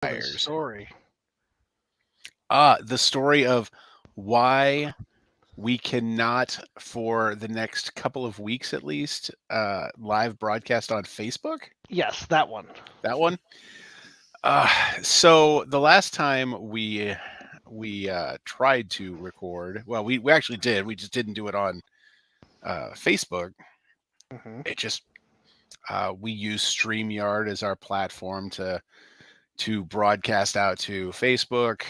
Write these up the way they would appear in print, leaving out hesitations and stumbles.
The story. The story of why we cannot, for the next couple of weeks at least, live broadcast on Facebook. Yes, that one. That one. Uh, so the last time we tried to record, well, we actually did. We just didn't do it on Facebook. Hmm. It just we use StreamYard as our platform to broadcast out to Facebook,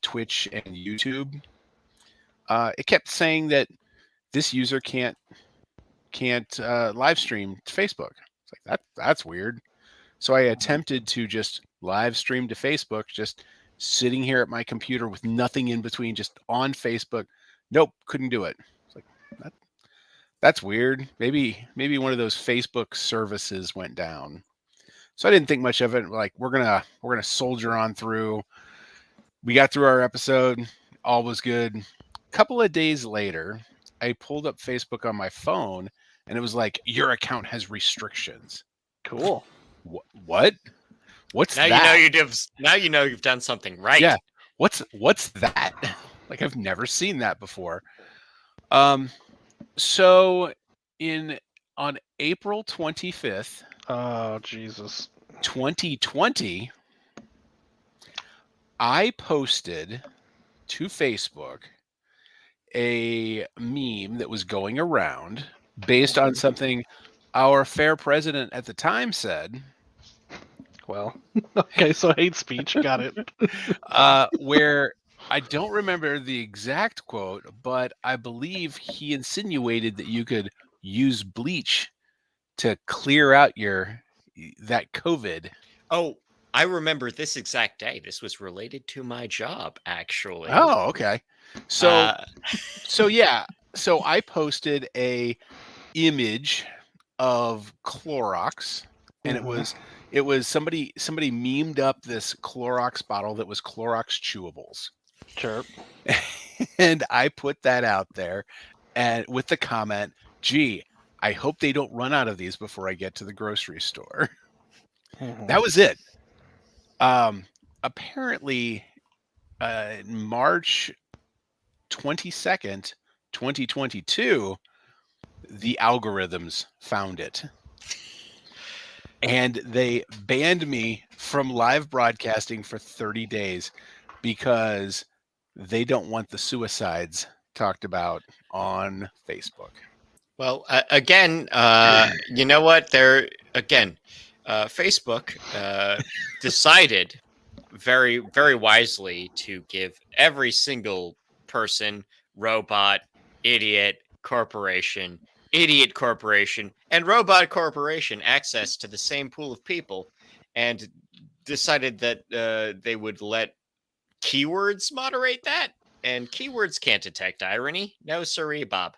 Twitch, and YouTube. It kept saying that this user can't live stream to Facebook. It's like that's weird. So I attempted to just live stream to Facebook, just sitting here at my computer with nothing in between, just on Facebook. Nope, couldn't do it. It's like that, that's weird. Maybe one of those Facebook services went down. So I didn't think much of it. Like we're gonna soldier on through. We got through our episode. All was good. A couple of days later, I pulled up Facebook on my phone, and it was like your account has restrictions. Cool. What? What's Now you know that? you've done something right. Yeah. What's that? Like I've never seen that before. Um so in on April 25th, Oh, Jesus. 2020, I posted to Facebook a meme that was going around based on something our fair president at the time said, Well, okay, so hate speech. Got it. where I don't remember the exact quote, but I believe he insinuated that you could use bleach to clear out that COVID. Oh, I remember this exact day. This was related to my job, actually. Oh, okay. So Uh, so yeah, so I posted a image of Clorox, and Mhm. it was somebody memed up this Clorox bottle that was Clorox chewables. Sure. And I put that out there and with the comment, gee, I hope they don't run out of these before I get to the grocery store. Mhm. That was it. Apparently, March 22nd, 2022, the algorithms found it. And they banned me from live broadcasting for 30 days because they don't want the suicides talked about on Facebook. well, again, you know what? Facebook decided very, very wisely to give every single person, robot, idiot, corporation, idiot corporation, and robot corporation access to the same pool of people, and decided that they would let keywords moderate that. And keywords can't detect irony. No, sirree, Bob.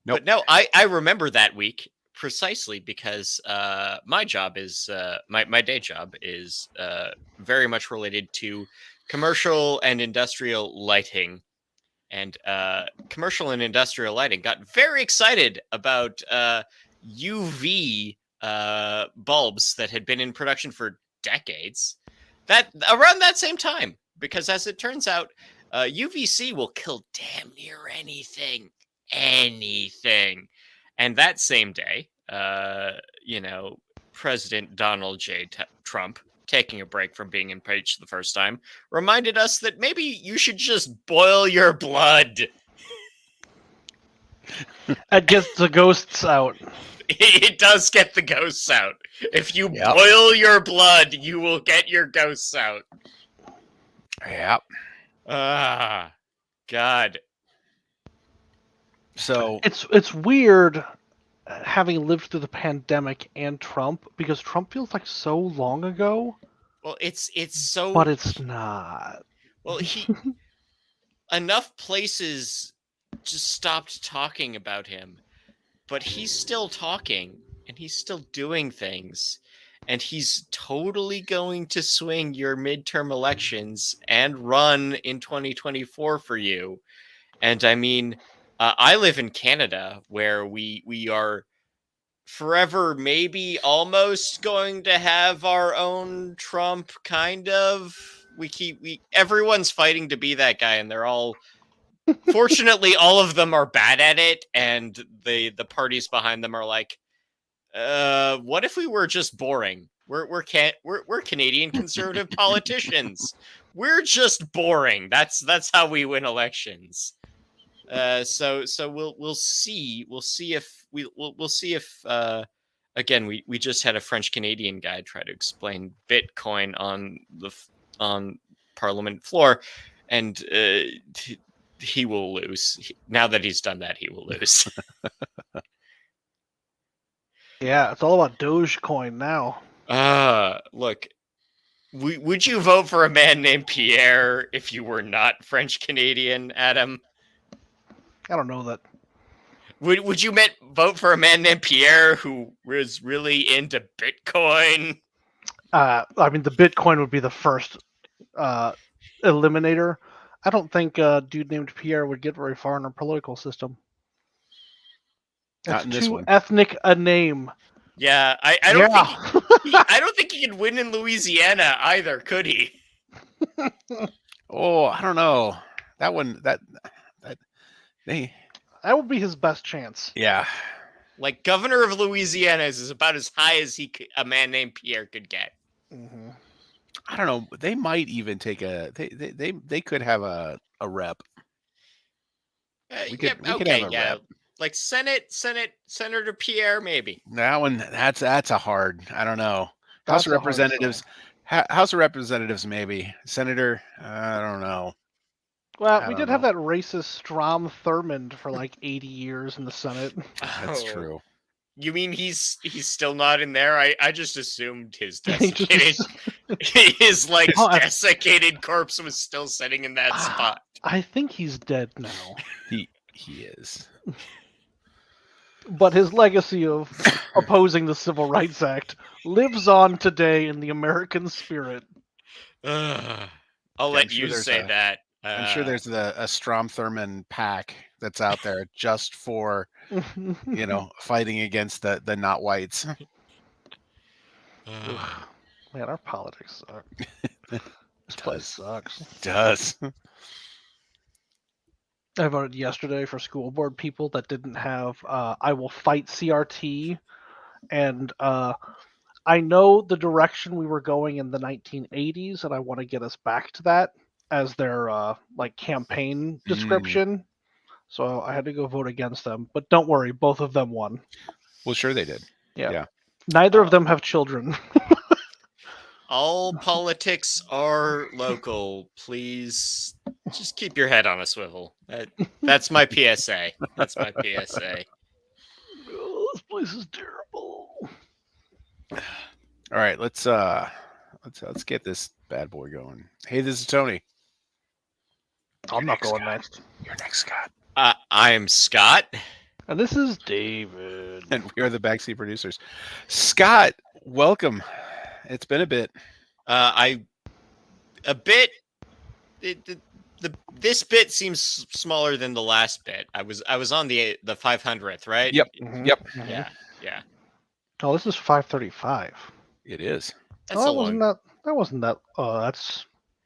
Nope. But no, I remember that week precisely because my job is my day job is very much related to commercial and industrial lighting, and commercial and industrial lighting got very excited about UV bulbs that had been in production for decades. That around that same time, because as it turns out, UVC will kill damn near anything. And that same day, President Donald J. Trump, taking a break from being impeached the first time, reminded us that maybe you should just boil your blood. That gets the ghosts out. It does get the ghosts out. If you Yep. boil your blood, you will get your ghosts out. Yep. Ah, God. So It's weird having lived through the pandemic and Trump because Trump feels like so long ago, Well, it's so. but it's not. Well, enough places just stopped talking about him, but he's still talking and he's still doing things, and he's totally going to swing your midterm elections and run in 2024 for you. And I mean, I live in Canada, where we are forever, maybe almost going to have our own Trump, kind of. Everyone's fighting to be that guy, and they're all. Fortunately, all of them are bad at it, and the parties behind them are like, what if we were just boring? We're Canadian conservative politicians. We're just boring. That's how we win elections. So we'll see. We'll see if again we just had a French Canadian guy try to explain Bitcoin on Parliament floor, and he will lose. Now that he's done that, he will lose. Yeah, it's all about Dogecoin now. Look, would you vote for a man named Pierre if you were not French Canadian, Adam? I don't know that. Would you vote for a man named Pierre who was really into Bitcoin? I mean, the Bitcoin would be the first eliminator. I don't think a dude named Pierre would get very far in our political system. Not in this too one. ethnic a name. Yeah, I don't think I don't think he could win in Louisiana either, could he? Oh, I don't know. That one, that would be his best chance. Yeah. Like governor of Louisiana is about as high as a man named Pierre could get. Mm-hmm. I don't know. They might even take they could have a rep. We could have a rep. Like Senator Pierre, maybe. That one, that's a hard. I don't know. House of Representatives, maybe. Senator, I don't know. Well, we did have that racist Strom Thurmond for like 80 years in the Senate. That's true. You mean he's still not in there? I just assumed his desiccated his like desiccated corpse was still sitting in that spot. I think he's dead now. He is. But his legacy of opposing the Civil Rights Act lives on today in the American spirit. I'll let you say that. I'm sure there's a Strom Thurmond pack that's out there just for, fighting against the not whites. Man, our politics suck. This place sucks. It does. I voted yesterday for school board people that didn't have I will fight CRT, and I know the direction we were going in the 1980s, and I want to get us back to that as their campaign description. So I had to go vote against them, but don't worry, both of them won. Well, sure they did. Yeah. Neither of them have children. All politics are local. Please just keep your head on a swivel. That's my PSA. That's my PSA. Oh, this place is terrible. All right, let's get this bad boy going. Hey, this is Tony. I'm not going next. You're next, Scott. I am Scott. And this is David. And we are the backseat producers. Scott, welcome. It's been a bit. This bit seems smaller than the last bit. I was on the 500th, right? Yep. Mm-hmm. Yep. Yeah. Oh, this is 535. It is. That's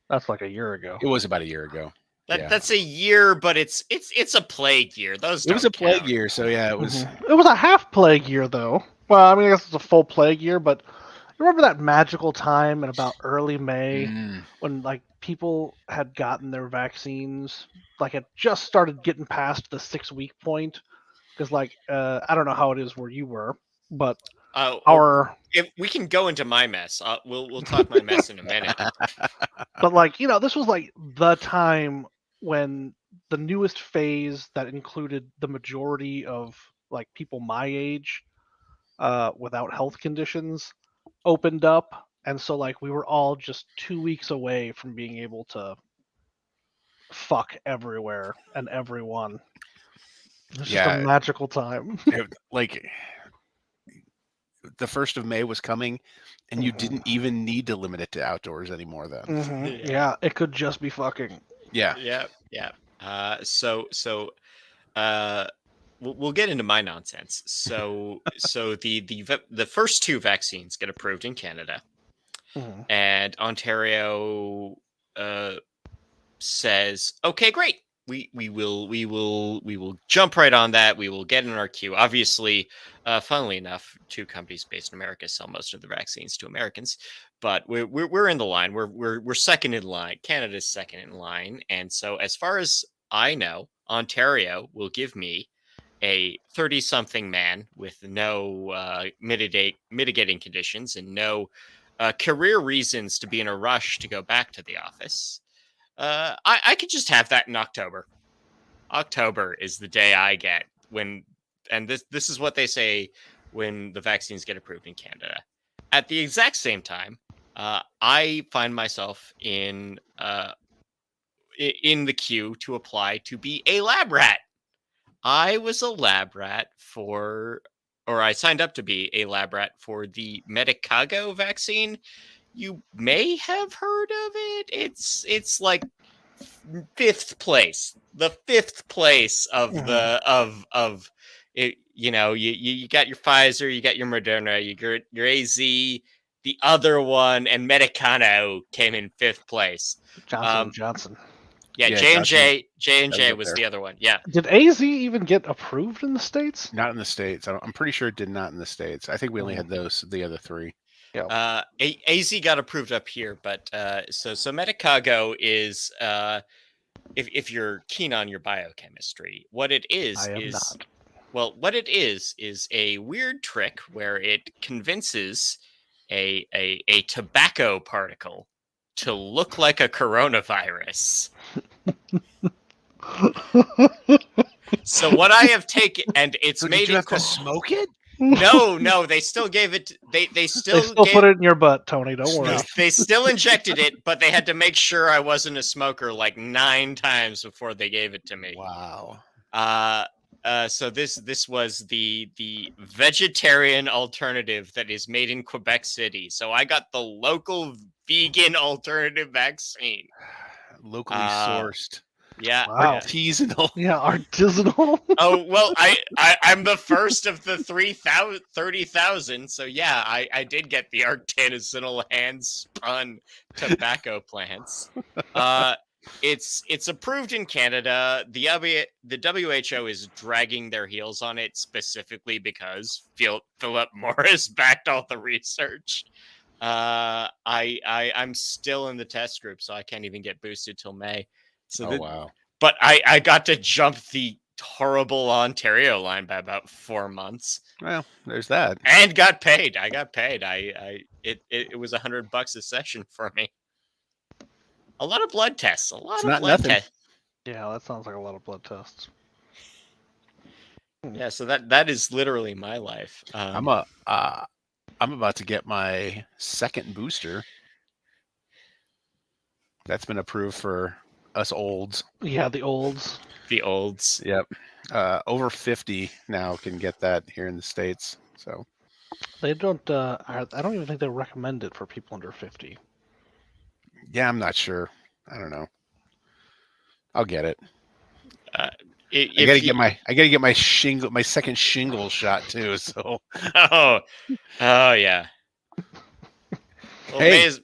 that's like a year ago. It was about a year ago. That's a year, but it's a plague year. It was a plague year, so yeah, it was. Mm-hmm. It was a half plague year, though. Well, I mean, I guess it's a full plague year, but remember that magical time in about early May when like people had gotten their vaccines, like it just started getting past the 6-week point, because like I don't know how it is where you were, but if we can go into my mess, we'll talk my mess in a minute. But like this was like the time when the newest phase that included the majority of like people my age without health conditions opened up, and so like we were all just 2 weeks away from being able to fuck everywhere and everyone. It's just a magical time. Like the 1st of May was coming, and you didn't even need to limit it to outdoors anymore then. Mm-hmm. Yeah, it could just be fucking. Yeah. So we'll get into my nonsense. So the first 2 vaccines get approved in Canada, and Ontario says, "Okay, great. We will jump right on that. We will get in our queue." Obviously, funnily enough, 2 companies based in America sell most of the vaccines to Americans, but we're in the line. We're second in line. Canada's second in line, and so as far as I know, Ontario will give me a 30-something man with no mitigating conditions and no career reasons to be in a rush to go back to the office. I could just have that in October. October is the day I get when, and this is what they say when the vaccines get approved in Canada. At the exact same time, I find myself in the queue to apply to be a lab rat. I was a lab rat or I signed up to be a lab rat for the Medicago vaccine. You may have heard of it. It's like 5th place, the 5th place of the of it. You know, you got your Pfizer, you got your Moderna, you got your AZ, the other one, and Medicano came in 5th place. Johnson. Yeah, J&J was the other one. Yeah. Did AZ even get approved in the States? Not in the States. I'm pretty sure it did not in the States. I think we only had the other 3. Yeah. AZ got approved up here, but so Medicago is if you're keen on your biochemistry, what it is I am not. Well, what it is a weird trick where it convinces a tobacco particle to look like a coronavirus. So what I have taken, and it's So made did you it have to smoke it? No, they still gave it. They still put it in your butt, Tony. Don't worry. They still injected it, but they had to make sure I wasn't a smoker like 9 times before they gave it to me. Wow. So this was the vegetarian alternative that is made in Quebec City. So I got the local vegan alternative vaccine, Locally sourced. Yeah, wow. Artisanal. Yeah, artisanal. Oh well, I'm the first of the 30,000. So yeah, I did get the artisanal hand spun tobacco plants. It's approved in Canada. The WHO is dragging their heels on it specifically because Philip Morris backed all the research. I'm still in the test group, so I can't even get boosted till May. So wow. But I got to jump the horrible Ontario line by about 4 months. Well, there's that. And got paid. I got paid. It was $100 a session for me. A lot of blood tests. A lot of blood tests. Yeah, that sounds like a lot of blood tests. Yeah, so that is literally my life. I'm about to get my 2nd booster. That's been approved for us olds. Yeah, the olds. The olds. Yep. Over 50 now can get that here in the States. So they don't. I don't even think they recommend it for people under 50. Yeah, I'm not sure. I don't know. I'll get it. I gotta get my shingle, my 2nd shingle shot too. So. Oh yeah. Well, hey, may as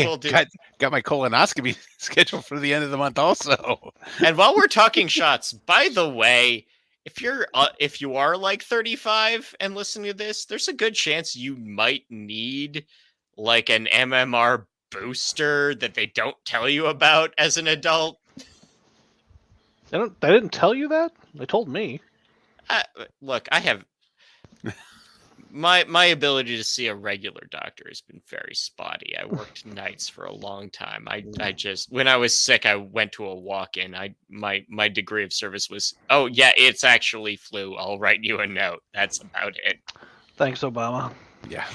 well do. Got my colonoscopy scheduled for the end of the month also. And while we're talking shots, by the way, if you are like 35 and listening to this, there's a good chance you might need like an MMR booster that they don't tell you about as an adult. They didn't tell you that? They told me. Look, I have my ability to see a regular doctor has been very spotty. I worked nights for a long time. I just, when I was sick, I went to a walk-in. My degree of service was, oh yeah, it's actually flu. I'll write you a note. That's about it. Thanks, Obama. Yeah.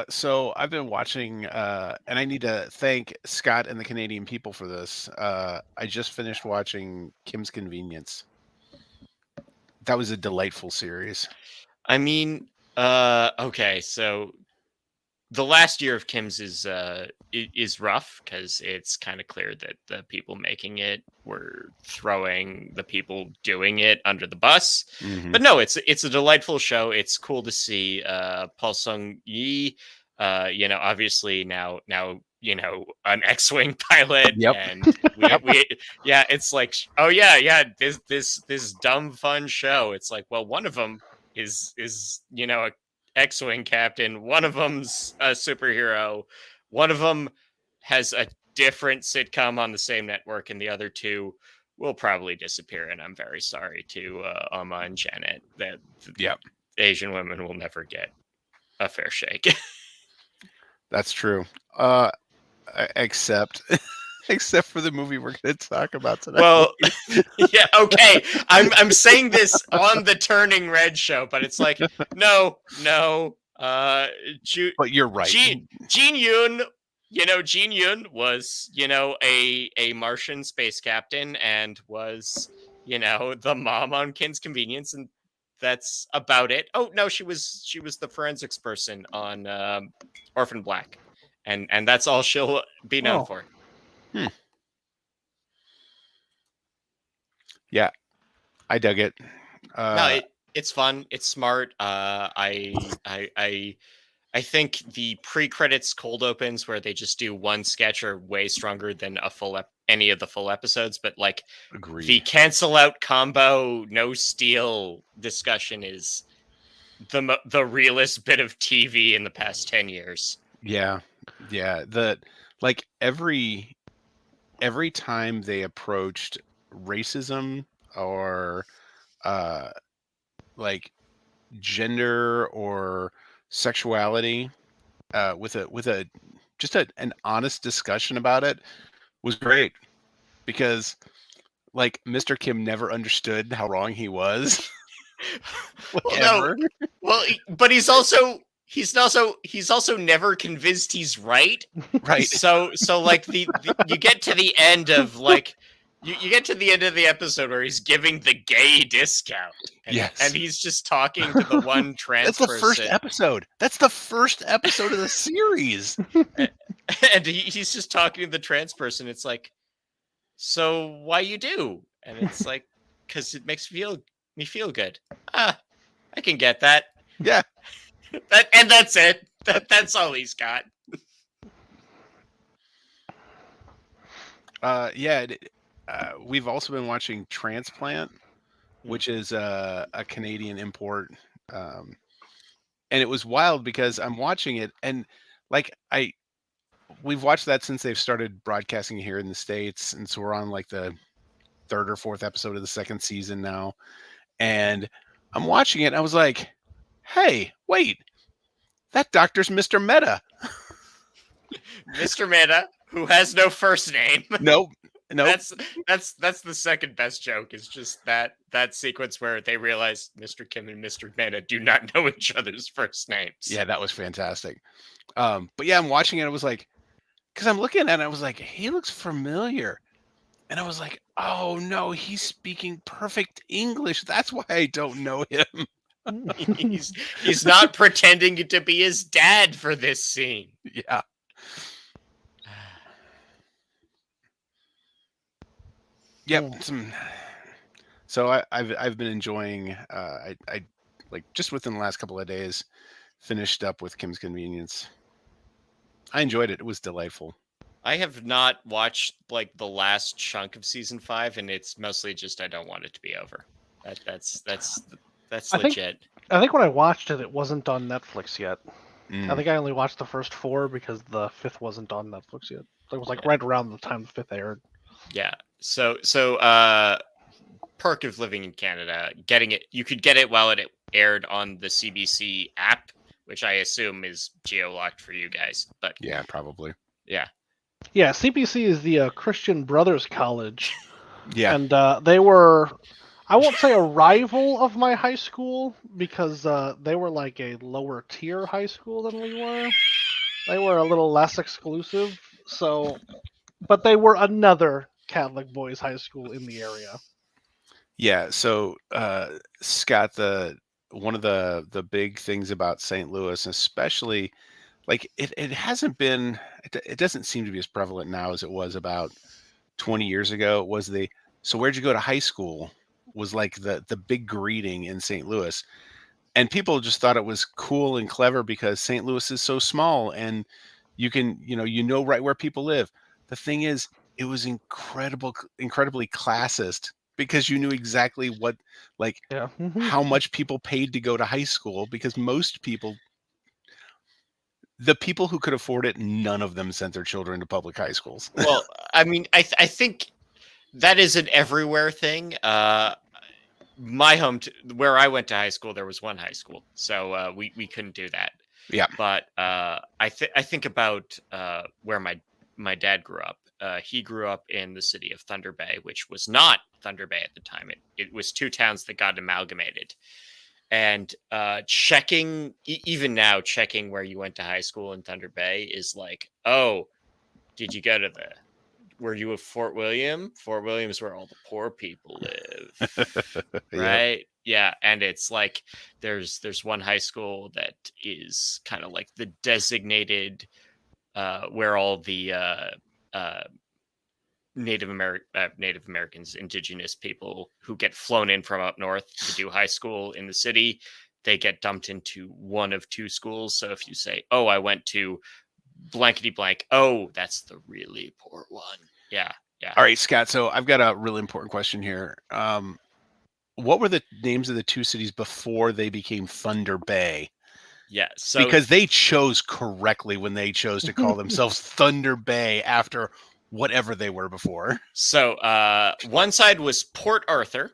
So I've been watching, and I need to thank Scott and the Canadian people for this. I just finished watching Kim's Convenience. That was a delightful series. I mean, okay, so the last year of Kim's is rough because it's kind of clear that the people making it were throwing the people doing it under the bus. Mhm. But no, it's a delightful show. It's cool to see Paul Sung Yi. Obviously now an X-wing pilot, Yep. and we yeah, it's like, oh yeah, this dumb fun show. It's like, well, one of them is a X-wing captain. One of them's a superhero. One of them has a different sitcom on the same network, and the other two will probably disappear. And I'm very sorry to Amma and Janet that Yep. Asian women will never get a fair shake. That's true. Except for the movie we're going to talk about tonight. Well, yeah, okay. I'm saying this on the Turning Red show, but it's like, no. But you're right. Jin Yoon, Jin Yoon was, a Martian space captain and was, the mom on Kim's Convenience, and that's about it. Oh no, she was the forensics person on Orphan Black, and that's all she'll be known for. Yeah, I dug it. No, it's fun. It's smart. I think the pre-credits cold opens where they just do one sketch are way stronger than any of the full episodes. But like Agreed. the cancel out combo no steal discussion is the realest bit of TV in the past 10 years. Yeah. Like every time they approached racism or like gender or sexuality with an honest discussion about it was great, because like Mr. Kim never understood how wrong he was. But he's also never convinced he's right. Right. So like the you get to the end of like you get to the end of the episode where he's giving the gay discount. Yes. And he's just talking to the one trans That's the person. first episode. That's the first episode of the series. And he's just talking to the trans person. It's like, so why you do? And it's like, because it makes me feel good. I can get that. Yeah. And that's it. That's all he's got. We've also been watching Transplant, which is a Canadian import. And it was wild because I'm watching it, and like we've watched that since they've started broadcasting here in the States, and so we're on like the third or fourth episode of the second season now. And I'm watching it, and I was like, hey, wait, that doctor's Mr. Meta. Mr. Meta, who has no first name. Nope. That's the second best joke, is just that sequence where they realize Mr. Kim and Mr. Meta do not know each other's first names. Yeah, that was fantastic. But yeah, I'm watching it. I was like, because I'm looking at it, I was like, he looks familiar. And I was like, oh no, he's speaking perfect English. That's why I don't know him. He's not pretending to be his dad for this scene. Yeah. Yep. So I've been enjoying. I like just within the last couple of days finished up with Kim's Convenience. I enjoyed it. It was delightful. I have not watched like the last chunk of season 5, and it's mostly just I don't want it to be over. That's legit. I think when I watched it, it wasn't on Netflix yet. Mm. I think I only watched the first 4 because the 5th wasn't on Netflix yet. It was like right around the time the 5th aired. Yeah. So perk of living in Canada, getting it, you could get it while it aired on the CBC app, which I assume is geo-locked for you guys. But yeah, probably. Yeah. Yeah, CBC is the Christian Brothers College. Yeah. And they were, I won't say a rival of my high school, because they were like a lower tier high school than we were. They were a little less exclusive. So, but they were another Catholic boys' high school in the area. Yeah. So, Scott, one of the big things about St. Louis, especially like it hasn't been. It doesn't seem to be as prevalent now as it was about 20 years ago. It was so where'd you go to high school was like the big greeting in St. Louis. And people just thought it was cool and clever because St. Louis is so small and you know right where people live. The thing is, it was incredibly classist because you knew exactly what, like, Yeah. how much people paid to go to high school, because the people who could afford it, none of them sent their children to public high schools. Well, I mean, I think that is an everywhere thing. My where I went to high school, there was one high school, so we couldn't do that. Yeah. But I think about where my dad grew up. He grew up in the city of Thunder Bay, which was not Thunder Bay at the time. It was two towns that got amalgamated. And even now, checking where you went to high school in Thunder Bay is like, oh, did you go to were you at Fort William? Fort William's where all the poor people live. Yep. Right? Yeah. And it's like there's one high school that is kind of like the designated where all the Native Americans, indigenous people who get flown in from up north to do high school in the city, they get dumped into one of two schools. So if you say, oh, I went to blankety blank, oh, that's the really poor one. Yeah. Yeah. All right, Scott. So I've got a really important question here. What were the names of the two cities before they became Thunder Bay? Yeah. So because they chose correctly when they chose to call themselves Thunder Bay after whatever they were before. So one side was Port Arthur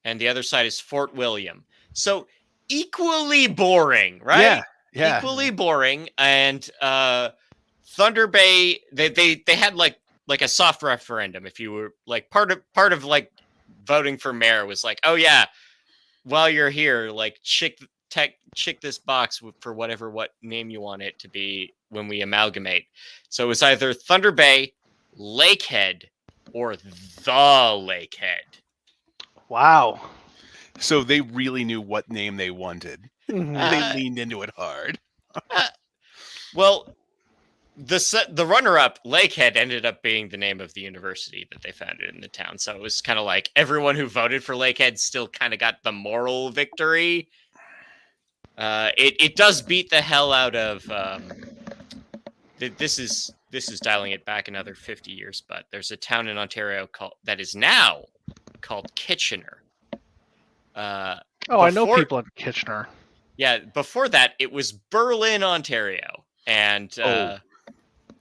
and the other side is Fort William. So equally boring, right? Yeah. Equally boring. And Thunder Bay, they had like a soft referendum. If you were like part of like voting for mayor was like, oh yeah, while you're here, like check this box for what name you want it to be when we amalgamate. So it was either Thunder Bay, Lakehead, or the Lakehead. Wow. So they really knew what name they wanted. They leaned into it hard. Well, the runner-up, Lakehead, ended up being the name of the university that they founded in the town. So it was kind of like everyone who voted for Lakehead still kind of got the moral victory. It does beat the hell out of. This is dialing it back another 50 years, but there's a town in Ontario that is now called Kitchener. I know people in Kitchener. Yeah, before that it was Berlin, Ontario, and yeah.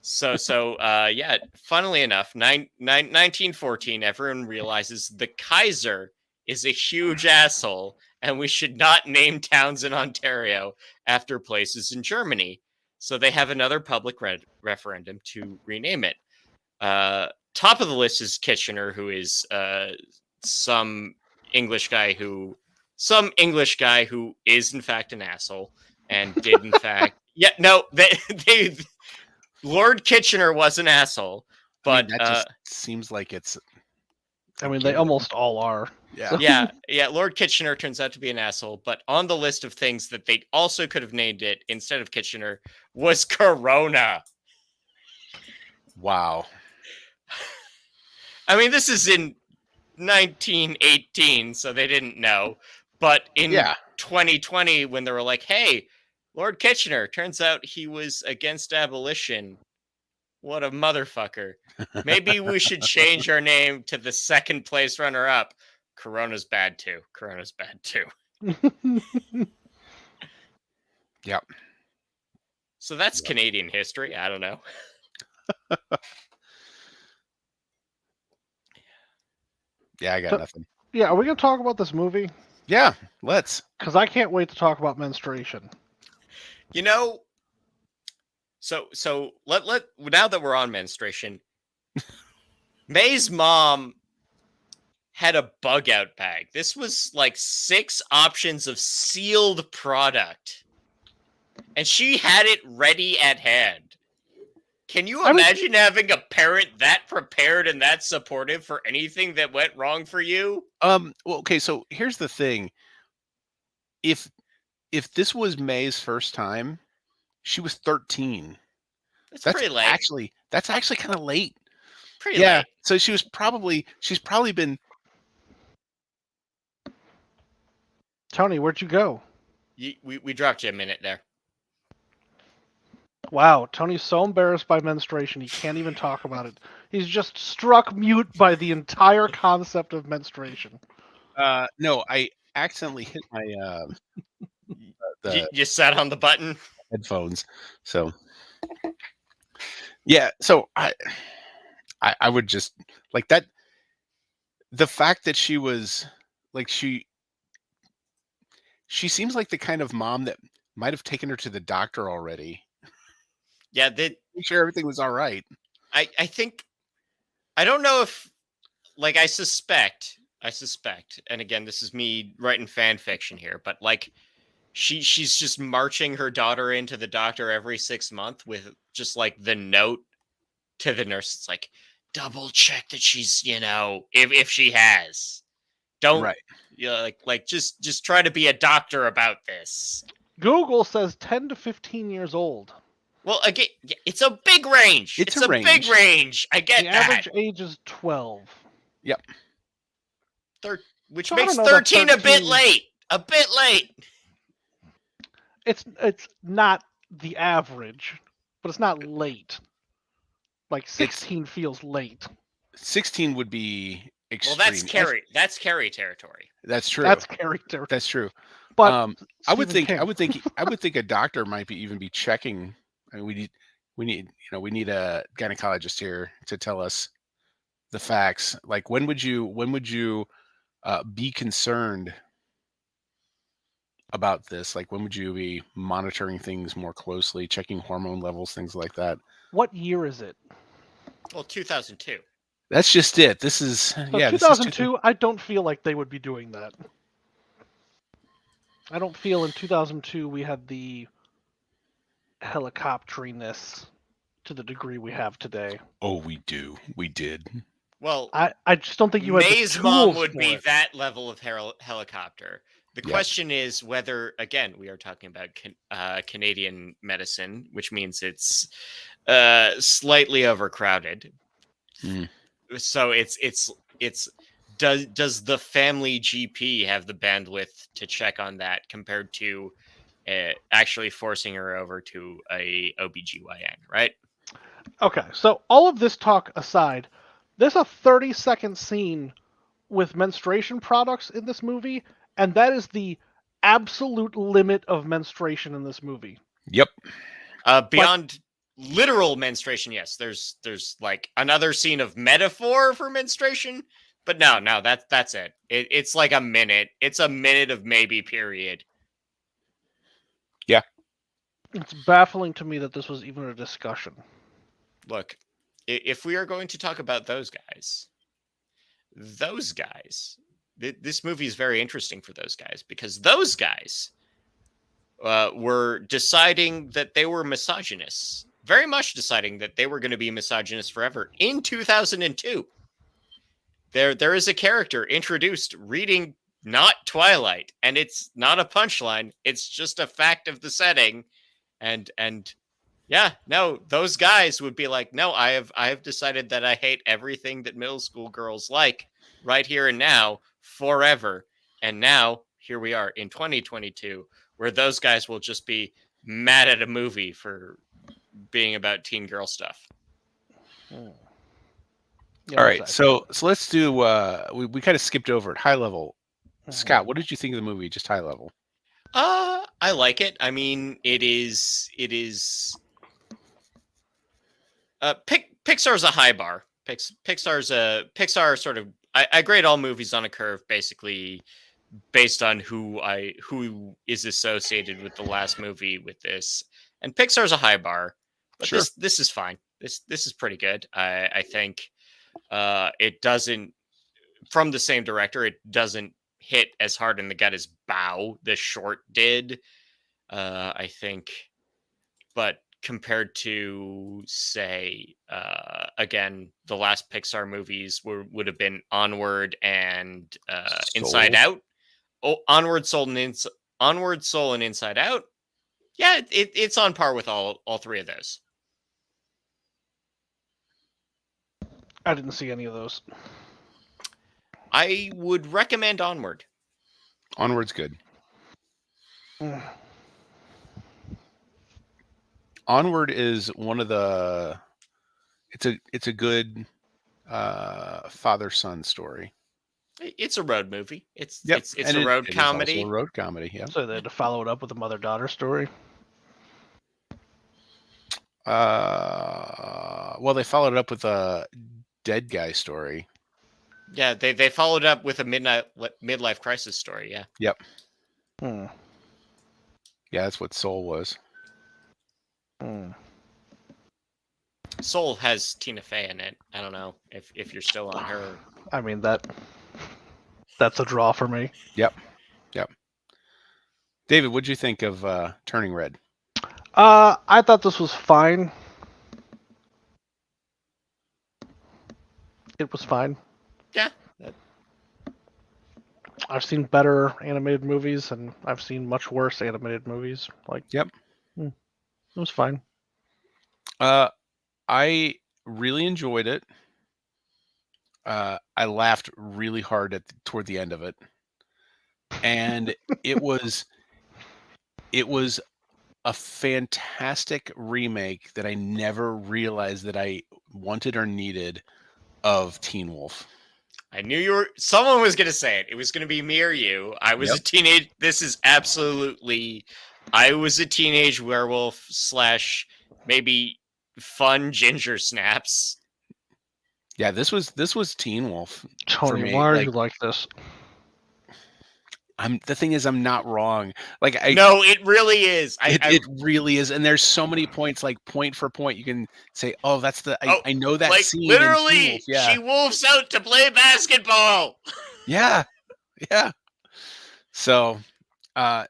Funnily enough, 1914, everyone realizes the Kaiser is a huge asshole, and we should not name towns in Ontario after places in Germany. So they have another public referendum to rename it. Top of the list is Kitchener, who is some English guy who is in fact an asshole and did in fact. Yeah, no, they Lord Kitchener was an asshole, but that just seems like it's. I mean, they almost all are. Yeah. Yeah. Lord Kitchener turns out to be an asshole, but on the list of things that they also could have named it instead of Kitchener was Corona. Wow. I mean, this is in 1918, so they didn't know. But in 2020, when they were like, hey, Lord Kitchener, turns out he was against abolition. What a motherfucker. Maybe we should change our name to the second place runner-up. Corona's bad too. Yep. So that's Canadian history. I don't know. Yeah, I got nothing. Yeah, are we going to talk about this movie? Yeah, let's. Because I can't wait to talk about menstruation. You know, so let now that we're on menstruation, May's mom had a bug out bag. This was like 6 options of sealed product, and she had it ready at hand. Can you imagine having a parent that prepared and that supportive for anything that went wrong for you? Well, okay, so here's the thing. If this was May's first time, She was 13. That's That's pretty late. that's actually kind of late. Pretty Yeah. late. So she's probably been. Tony, where'd you go? We dropped you a minute there. Wow, Tony's so embarrassed by menstruation he can't even talk about it. He's just struck mute by the entire concept of menstruation. No, I accidentally hit my the You sat on the button. headphones. So yeah, so I would just like that. The fact that she was like she seems like the kind of mom that might have taken her to the doctor already. Yeah, Make sure everything was all right. I think, I don't know if, like, I suspect, and again, this is me writing fan fiction here, but like, she's just marching her daughter into the doctor every 6 months with just like the note to the nurse. It's like, double check that she's, if she has, don't, Right. like just try to be a doctor about this. Google says 10 to 15 years old. Well, again, it's a big range. It's It's a range. big range. I get The that. average age is 12. Yep. So I Makes don't know that 13 a bit 13 late. A bit late. It's not the average, but it's not late. Like 16 feels late. 16 would be extreme. Well, that's Carrie territory. That's true. That's character. That's true. But I would think King. I would think a doctor might even be checking. I mean, we need a gynecologist here to tell us the facts. Like when would you be concerned about this? Like when would you be monitoring things more closely, checking hormone levels, things like that? What year is it? Well, 2002. That's just it. This is So yeah. 2002. I don't feel like they would be doing that. I don't feel in 2002 we had the helicopteriness to the degree we have today. Oh, we do. We did. Well, I just don't think you had May's the mom tools would for be it. that level of helicopter. The Yeah. question is whether, again, we are talking about Canadian medicine, which means it's slightly overcrowded. Mm. So it's does the family GP have the bandwidth to check on that compared to actually forcing her over to a OBGYN, right? Okay, so all of this talk aside, there's a 30-second scene with menstruation products in this movie, and that is the absolute limit of menstruation in this movie. Yep. Beyond literal menstruation, yes, there's like another scene of metaphor for menstruation, but no, that's it. It's like a minute. It's a minute of maybe period. Yeah. It's baffling to me that this was even a discussion. Look, if we are going to talk about those guys, this movie is very interesting for those guys because those guys were deciding that they were misogynists, very much deciding that they were going to be misogynists forever. In 2002, there is a character introduced reading not Twilight, and it's not a punchline. It's just a fact of the setting, and yeah, no, those guys would be like, no, I have decided that I hate everything that middle school girls like right here and now forever. And now here we are in 2022, where those guys will just be mad at a movie for being about teen girl stuff. Yeah, All right, exactly. so let's do. We kind of skipped over it. High level, Scott. What did you think of the movie? Just high level. I like it. I mean, it is. Pixar's a high bar. Pixar sort of. I grade all movies on a curve, basically, based on who is associated with the last movie with this. And Pixar's a high bar, but Sure. this is fine. This is pretty good. I think it doesn't, from the same director, it doesn't hit as hard in the gut as Bow, the short, did. I think, but compared to, say, again, the last Pixar movies would have been Onward and Inside Out. Oh, Onward, Soul, and Inside Out. Yeah, it's on par with all three of those. I didn't see any of those. I would recommend Onward. Onward's good. Onward is one of the. It's a good father-son story. It's a road movie. It's Yep, it's and a road it is also comedy. a road comedy. Yeah. So they had to follow it up with a mother-daughter story. Well, they followed it up with a dead guy story. Yeah, they followed up with a midlife crisis story. Yeah. Yep. Hmm. Yeah, that's what Soul was. Hmm. Soul has Tina Fey in it. I don't know if you're still on her. I mean that's a draw for me. Yep. David, what'd you think of Turning Red? I thought this was fine. It was fine. Yeah. I've seen better animated movies, and I've seen much worse animated movies. Yep. It was fine. I really enjoyed it. I laughed really hard toward the end of it, and it was a fantastic remake that I never realized that I wanted or needed of Teen Wolf. I knew someone was going to say it. It was going to be me or you. I was a teenage. This is absolutely. I was a teenage werewolf / maybe fun ginger snaps. Yeah, this was Teen Wolf. Tony, me, why are like- you like this? The thing is, I'm not wrong. No, it really is. It really is, and there's so many points, like point for point. You can say, "Oh, that's the I know that like scene." literally, in Teen Wolf. Yeah. she wolfs out to play basketball. Yeah. So, I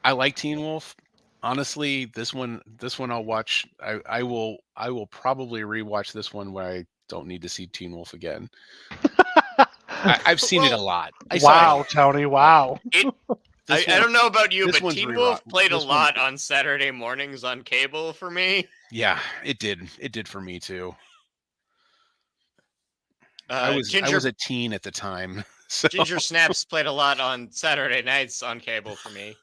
like Teen Wolf. Honestly, this one I'll watch. I will probably rewatch this one where I don't need to see Teen Wolf again. I've seen it a lot. Wow, Tony, wow. I don't know about you, but one's Teen Wolf played a this lot on Saturday mornings on cable for me. Yeah, it did. It did for me too. I was a teen at the time. So. Ginger Snaps played a lot on Saturday nights on cable for me.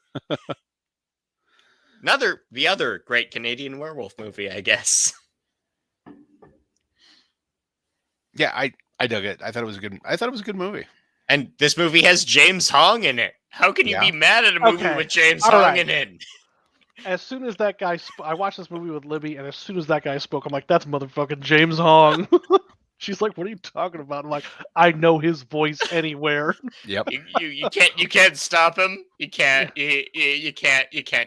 The other great Canadian werewolf movie, I guess. Yeah, I dug it. I thought it was a good movie. And this movie has James Hong in it. How can you be mad at a movie with James Hong in it? As soon as that guy, I watched this movie with Libby, and as soon as that guy spoke, I'm like, "That's motherfucking James Hong." She's like, "What are you talking about?" I'm like, "I know his voice anywhere." Yep. You can't stop him. You can't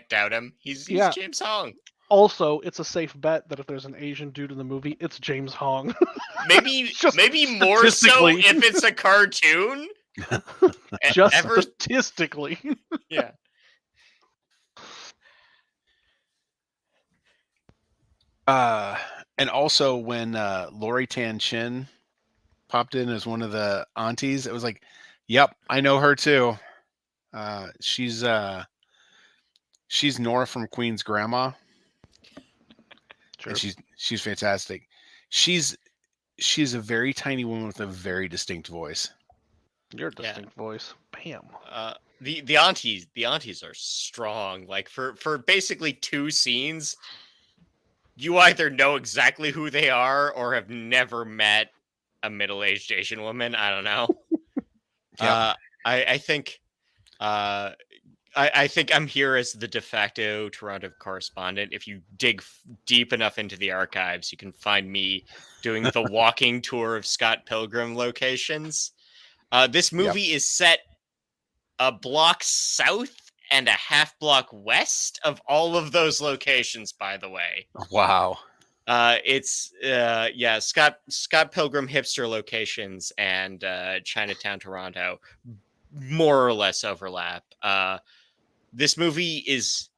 doubt him. He's James Hong. Also, it's a safe bet that if there's an Asian dude in the movie, it's James Hong. Maybe more so if it's a cartoon. Just statistically. Yeah. And also when Lori Tan Chin popped in as one of the aunties, it was like, yep, I know her too. She's Nora from Queen's grandma. Sure. And she's fantastic. She's a very tiny woman with a very distinct voice. Your distinct voice. Bam. The aunties are strong. Like for basically 2 scenes, you either know exactly who they are or have never met a middle-aged Asian woman. I don't know. Yeah. I think I think I'm here as the de facto Toronto correspondent. If you dig deep enough into the archives, you can find me doing the walking tour of Scott Pilgrim locations. This movie is set a block south and a half block west of all of those locations, by the way. Wow. It's Scott Pilgrim hipster locations and Chinatown, Toronto more or less overlap. This movie is,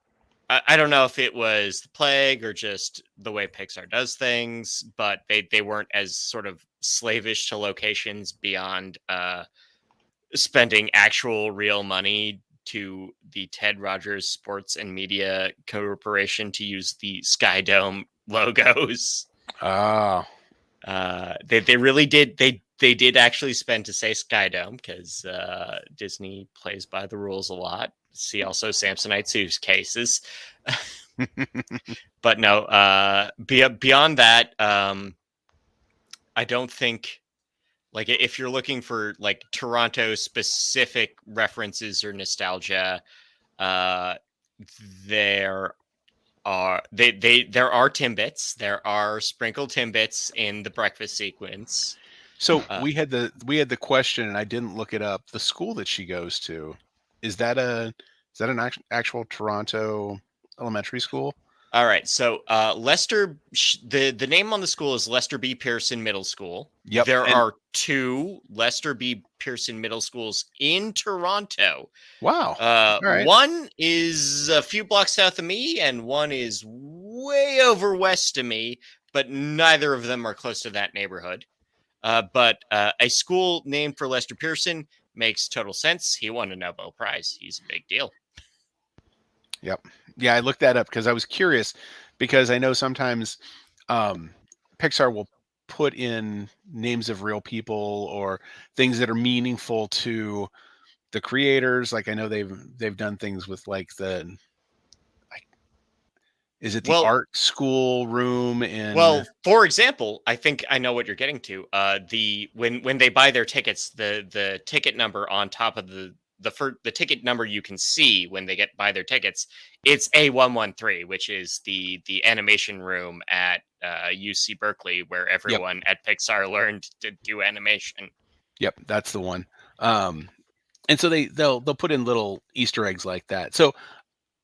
I don't know if it was the plague or just the way Pixar does things, but they weren't as sort of slavish to locations beyond spending actual real money to the Ted Rogers Sports and Media Corporation to use the Sky Dome logos. Oh, They really did. They did actually spend to say Sky Dome because Disney plays by the rules a lot. See also Samsonite suitcases. But no, beyond that, I don't think, like, if you're looking for like Toronto specific references or nostalgia, there are there are Timbits. There are sprinkled Timbits in the breakfast sequence. so we had the question, and I didn't look it up. The school that she goes to, is that an actual Toronto elementary school? All right, so Lester, the name on the school is Lester B. Pearson Middle School. Yep. There And are 2 Lester B. Pearson Middle Schools in Toronto. wow. All right. One is a few blocks south of me, and one is way over west of me, but neither of them are close to that neighborhood. But a school named for Lester Pearson makes total sense. He won a Nobel Prize. He's a big deal. Yep. Yeah, I looked that up because I was curious, because I know sometimes Pixar will put in names of real people or things that are meaningful to the creators. Like I know they've done things with like is it the Well, art school room in Well, for example, I think I know what you're getting to. When they buy their tickets, the ticket number on top of the ticket number you can see when they buy their tickets, it's A113, which is the animation room at UC Berkeley, where everyone at Pixar learned to do animation. Yep, that's the one. And so they'll put in little Easter eggs like that. So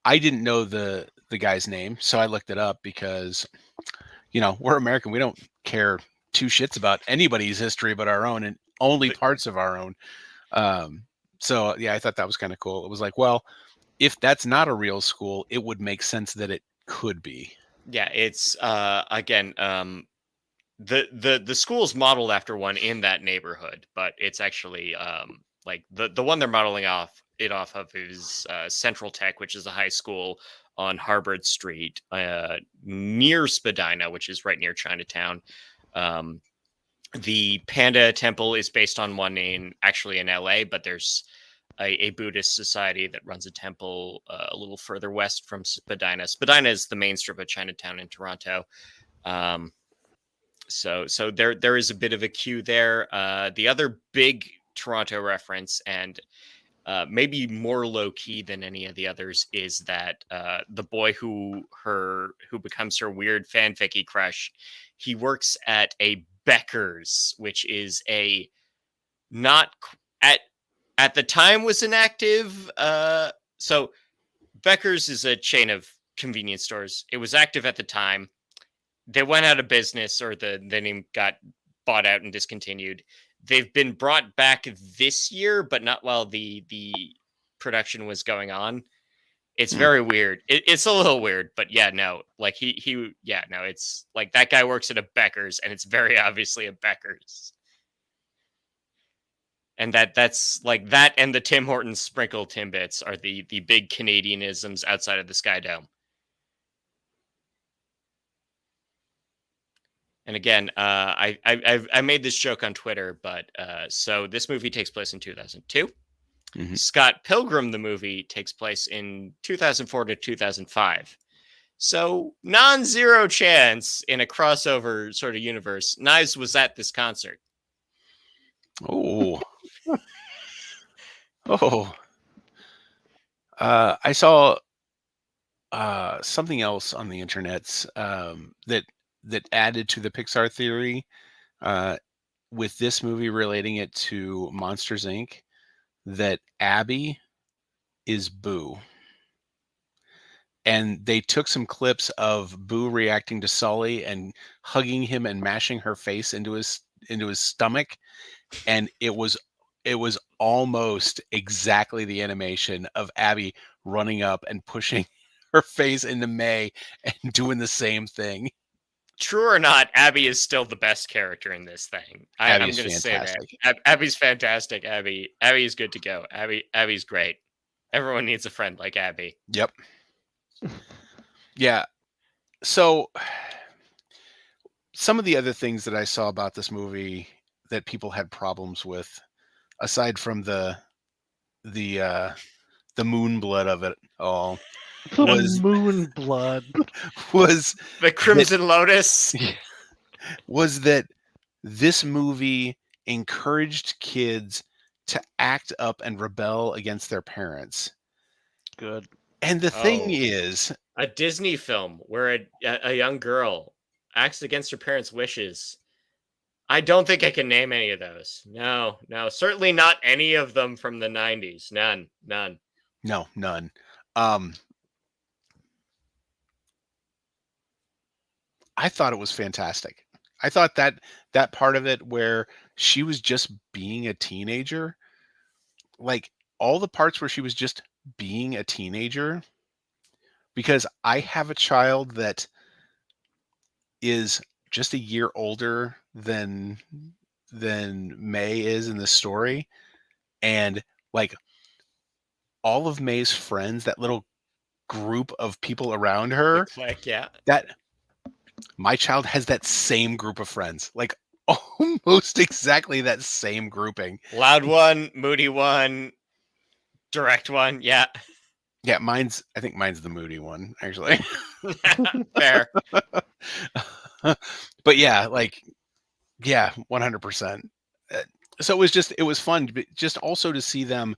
I didn't know the guy's name, so I looked it up because we're American. We don't care 2 shits about anybody's history but our own, and only parts of our own. So yeah, I thought that was kind of cool. It was like, well, if that's not a real school, it would make sense that it could be. Yeah, it's again, the school is modeled after one in that neighborhood, but it's actually like the one they're modeling off of is Central Tech, which is a high school on Harvard Street near Spadina, which is right near Chinatown. The Panda Temple is based on one actually in LA, but there's a Buddhist society that runs a temple a little further west from Spadina. Spadina is the main strip of Chinatown in Toronto. So there is a bit of a cue there. The other big Toronto reference, and maybe more low key than any of the others, is that the boy who becomes her weird fanficky crush, he works at a Becker's, which is a not at the time was inactive. So Becker's is a chain of convenience stores. It was active at the time. They went out of business, or the name got bought out and discontinued. They've been brought back this year, but not while the production was going on. It's very weird. It's a little weird, but yeah, no, like it's like that guy works at a Becker's, and it's very obviously a Becker's. And that's like that, and the Tim Hortons sprinkle Timbits are the big Canadianisms outside of the Sky Dome. And again, I made this joke on Twitter, but so this movie takes place in 2002. Mm-hmm. Scott Pilgrim, the movie, takes place in 2004 to 2005. So non-zero chance in a crossover sort of universe. Knives was at this concert. Oh. Oh. I saw something else on the internet that added to the Pixar theory with this movie, relating it to Monsters, Inc., that Abby is Boo. And they took some clips of Boo reacting to Sully and hugging him and mashing her face into his stomach, and it was almost exactly the animation of Abby running up and pushing her face into May and doing the same thing. True or not, Abby is still the best character in this thing. I'm going to say that. Abby's fantastic. Abby is good to go. Abby's great. Everyone needs a friend like Abby. Yep. Yeah. So some of the other things that I saw about this movie that people had problems with, aside from the moon blood of it all, The was moon blood. was The Crimson Lotus. was that this movie encouraged kids to act up and rebel against their parents. Good. And the thing Oh. is, A Disney film where a young girl acts against her parents' wishes. I don't think I can name any of those. No, certainly not any of them from the 90s. None. no, none. I thought it was fantastic. I thought that part of it where she was just being a teenager, like all the parts where she was just being a teenager, because I have a child that is just a year older than May is in the story, and like all of May's friends, that little group of people around The her, click, yeah. that my child has that same group of friends, like almost exactly that same grouping. Loud one, moody one, direct one, yeah. Yeah, I think mine's the moody one, actually. Fair. But yeah, 100%. So it was fun, but just also to see them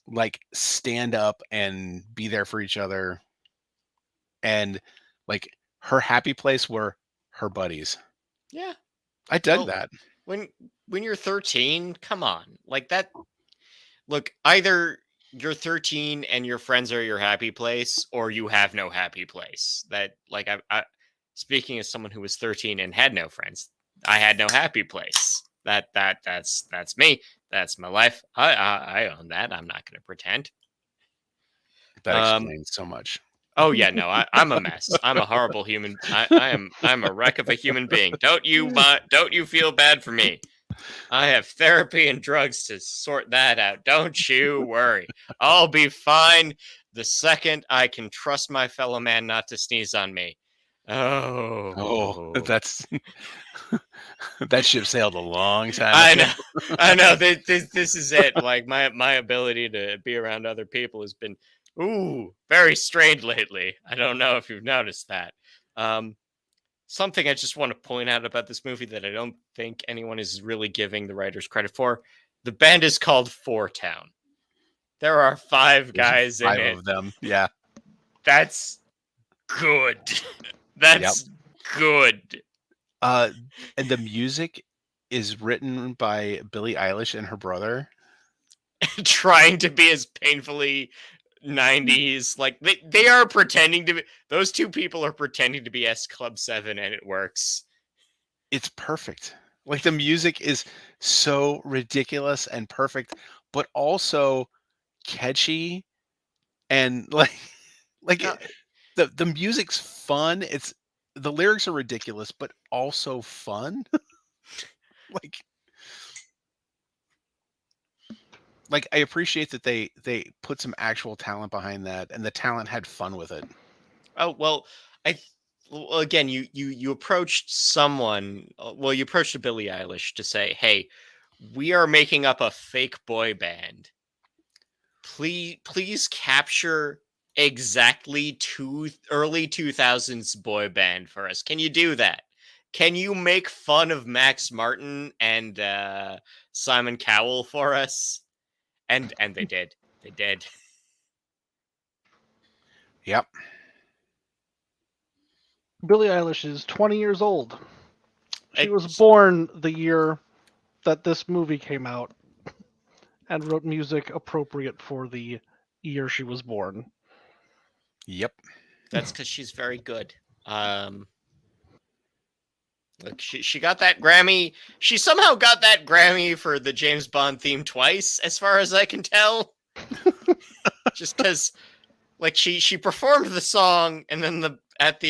like stand up and be there for each other. And like her happy place were her buddies. Yeah. I dug Well, that. When you're 13, come on. Like that. Look, either you're 13 and your friends are your happy place, or you have no happy place. That, like, I speaking as someone who was 13 and had no friends, I had no happy place. That's me. That's my life. I own that. I'm not going to pretend. That explains so much. Oh yeah, no, I'm a mess. I'm a horrible human. I'm a wreck of a human being. Don't you feel bad for me? I have therapy and drugs to sort that out. Don't you worry. I'll be fine the second I can trust my fellow man not to sneeze on me. Oh, Oh, that's that ship sailed a long time I ago. know. I know. This is it. Like my ability to be around other people has been very strained lately. I don't know if you've noticed that. Something I just want to point out about this movie that I don't think anyone is really giving the writers credit for. The band is called Four Town. There are 5 guys in Five it. of them. Yeah. That's good. Yep. That's good. And the music is written by Billie Eilish and her brother. Trying to be as painfully 90s. Like they are pretending to be, those two people are pretending to be S Club 7 and it works. It's perfect. Like the music is so ridiculous and perfect, but also catchy and like Uh, the music's fun. It's the lyrics are ridiculous, but also fun. like like I appreciate that they put some actual talent behind that, and the talent had fun with it. Oh well, again, you approached someone. Well, you approached a Billie Eilish to say, "Hey, we are making up a fake boy band. Please capture exactly early 2000s boy band for us. Can you do that? Can you make fun of Max Martin and Simon Cowell for us?" And they did. They did. Yep. Billie Eilish is 20 years old. She was It's- born the year that this movie came out and wrote music appropriate for the year she was born. Yep. That's because she's very good. Like she got that Grammy. She somehow got that Grammy for the James Bond theme twice, as far as I can tell. Just because, like she performed the song, and then at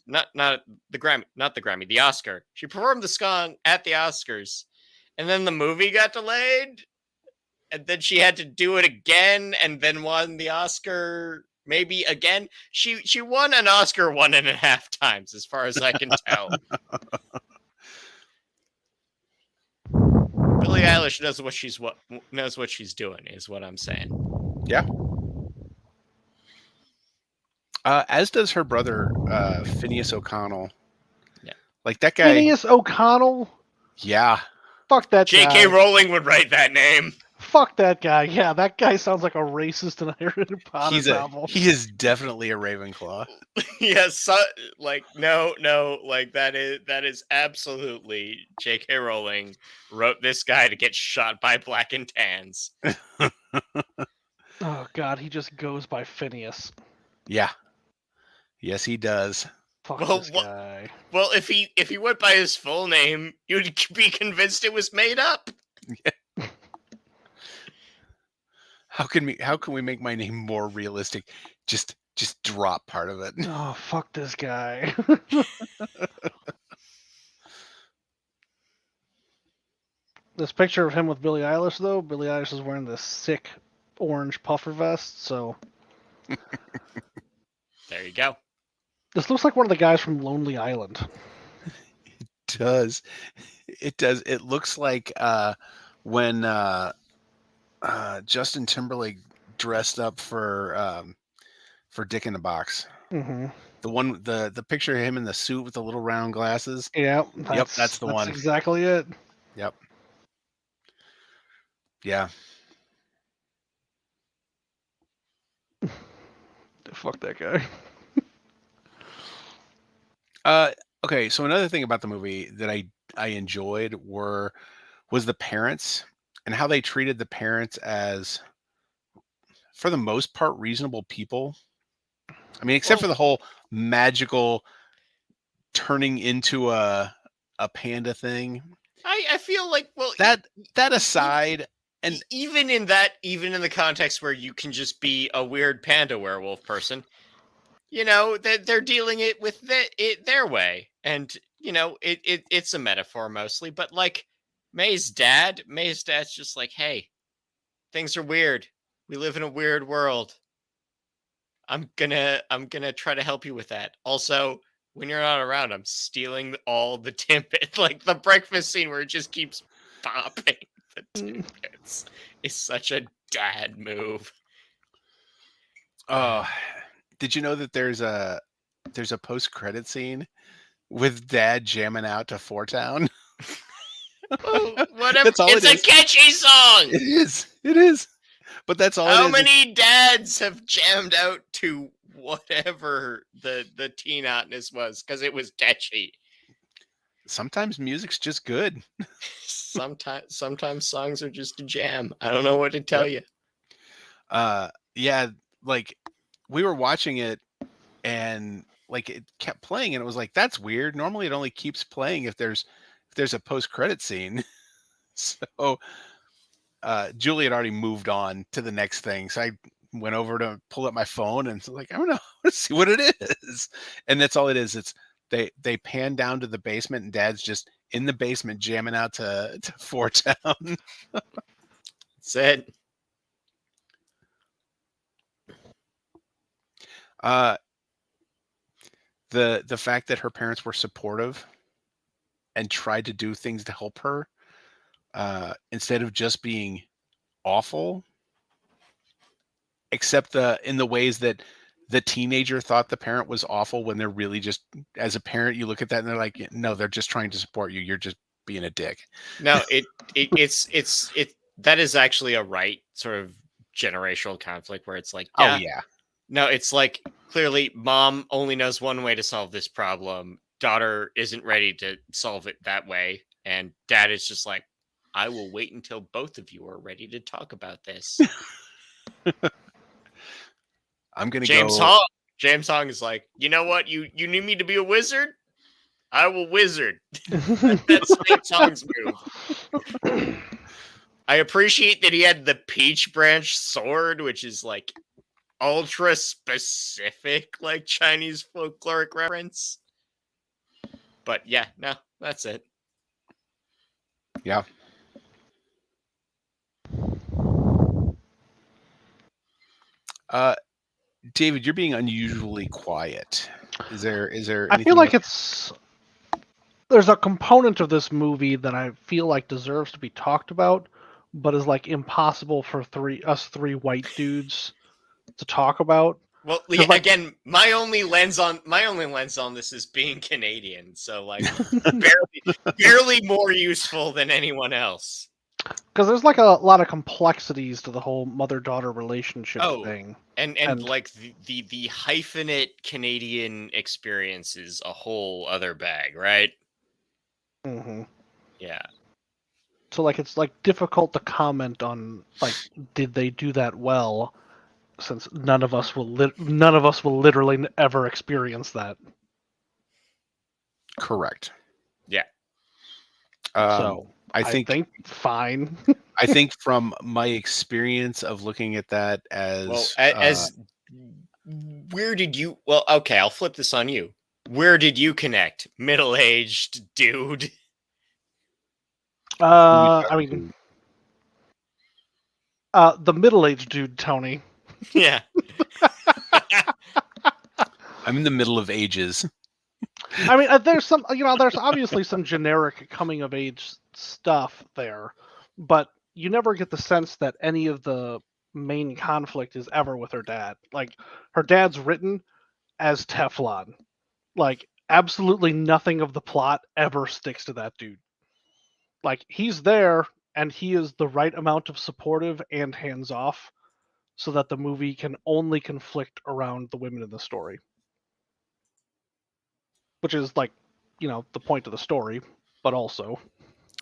not the Grammy, not the Grammy, the Oscar. She performed the song at the Oscars, and then the movie got delayed. and then she had to do it again, and then won the Oscar maybe again. She won an Oscar 1.5 times, as far as I can tell. Billie Eilish knows what she's doing, is what I'm saying. Yeah. As does her brother, Phineas O'Connell. Yeah. Like that guy. Phineas O'Connell? Yeah. Fuck that guy. J.K. Rowling would write that name. Fuck that guy. Yeah, that guy sounds like a racist in a Harry Potter novel. He is definitely a Ravenclaw. Yes, like no, like that is absolutely J.K. Rowling wrote this guy to get shot by black and tans. Oh god, he just goes by Phineas. Yeah. Yes, he does. Fuck Well, this guy. Well, if he went by his full name, you'd be convinced it was made up. How can we make my name more realistic? Just drop part of it. Oh, fuck this guy. This picture of him with Billie Eilish, though, Billie Eilish is wearing this sick orange puffer vest, so... There you go. This looks like one of the guys from Lonely Island. It does. It does. It looks like when Justin Timberlake dressed up for Dick in the Box. Mm-hmm. The picture of him in the suit with the little round glasses. Yep, that's the one. That's exactly it. Yep. Yeah. Fuck that guy. Okay, so another thing about the movie that I enjoyed was the parents and how they treated the parents as, for the most part, reasonable people. I mean, except for the whole magical turning into a panda thing. I feel like, well, that aside, and even in the context where you can just be a weird panda werewolf person, you know, they're dealing it with it their way, and you know, it's a metaphor mostly. But like May's dad's just like, hey, things are weird. We live in a weird world. I'm gonna try to help you with that. Also, when you're not around, I'm stealing all the Timbits. Like the breakfast scene where it just keeps popping the Timbits is such a dad move. Did you know that there's a post-credit scene with Dad jamming out to Four Town? Oh, whatever. It's a catchy song. It is. But that's all. How many dads have jammed out to whatever the teen hotness was because it was catchy? Sometimes music's just good. Sometimes songs are just a jam. I don't know what to tell you. Yeah, like we were watching it and like it kept playing and it was like, that's weird. Normally it only keeps playing if there's a post-credit scene. So Julie had already moved on to the next thing. So I went over to pull up my phone and like, I don't know, let's see what it is. And that's all it is. It's they pan down to the basement and Dad's just in the basement jamming out to Four Town. That's it. The fact that her parents were supportive and tried to do things to help her, instead of just being awful, except in the ways that the teenager thought the parent was awful when they're really just, as a parent, you look at that and they're like, no, they're just trying to support you. You're just being a dick. No, it's that is actually a right sort of generational conflict where it's like, yeah. Oh yeah. No, it's like clearly mom only knows one way to solve this problem. Daughter isn't ready to solve it that way. And dad is just like, I will wait until both of you are ready to talk about this. I'm going to go. James Hong is like, you know what? You need me to be a wizard? I will wizard. That's James Hong's move. I appreciate that he had the peach branch sword, which is like ultra specific, like Chinese folkloric reference. But yeah, no, that's it. Yeah. David, you're being unusually quiet. Is there anything? I feel like there's a component of this movie that I feel like deserves to be talked about, but is like impossible for us three white dudes to talk about. Well, Because like, again, my only lens on this is being Canadian, so like barely more useful than anyone else. because there's like a lot of complexities to the whole mother-daughter relationship thing. And like the hyphenate Canadian experience is a whole other bag, right? Mm-hmm. Yeah. So like it's like difficult to comment on like did they do that well, since none of us will literally ever experience that. correct. Yeah. So I think fine. I think from my experience of looking at that as where did you? Well, okay, I'll flip this on you. Where did you connect, middle-aged dude? I mean, the middle-aged dude, Tony. Yeah. I'm in the middle of ages. I mean, there's there's obviously some generic coming of age stuff there, but you never get the sense that any of the main conflict is ever with her dad. Like, her dad's written as Teflon. Like, absolutely nothing of the plot ever sticks to that dude. Like, he's there and he is the right amount of supportive and hands off so that the movie can only conflict around the women in the story. Which is like, the point of the story, but also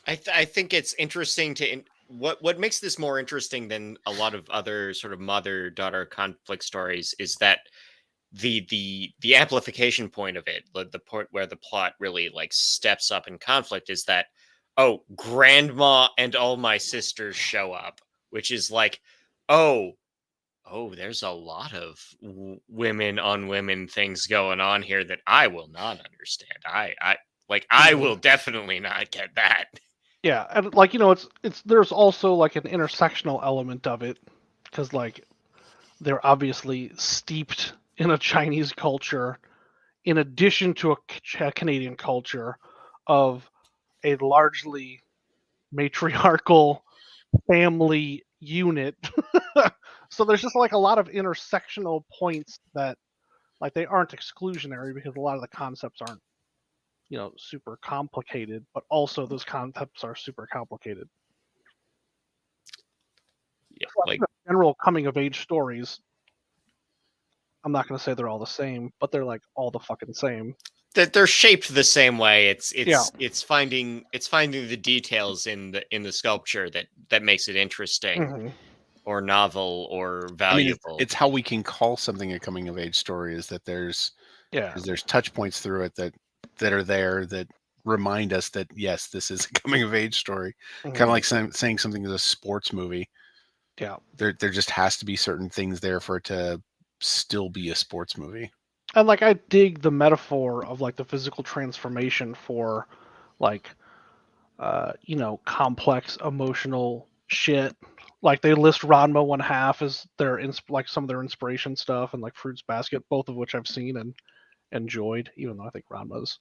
I think it's interesting to what makes this more interesting than a lot of other sort of mother-daughter conflict stories is that the amplification point of it, the point where the plot really like steps up in conflict is that, oh, grandma and all my sisters show up, which is like, oh, there's a lot of women on women things going on here that I will not understand. I will definitely not get that. yeah, and like it's there's also like an intersectional element of it because like they're obviously steeped in a Chinese culture in addition to a Canadian culture of a largely matriarchal family unit. So there's just like a lot of intersectional points that like they aren't exclusionary because a lot of the concepts aren't super complicated, but also those concepts are super complicated. Yeah, So, like general coming of age stories, I'm not going to say they're all the same, but they're like all the fucking same. that they're shaped the same way. It's finding the details in the sculpture that makes it interesting. Mm-hmm. Or novel or valuable. I mean, it's how we can call something a coming of age story is that there's touch points through it that are there that remind us that yes, this is a coming of age story. Mm-hmm. Kind of like saying something is a sports movie. Yeah, there just has to be certain things there for it to still be a sports movie. And like I dig the metaphor of like the physical transformation for like complex emotional shit. Like they list Ranma one half as their like some of their inspiration stuff and like Fruits Basket, both of which I've seen and enjoyed, even though I think Ranma's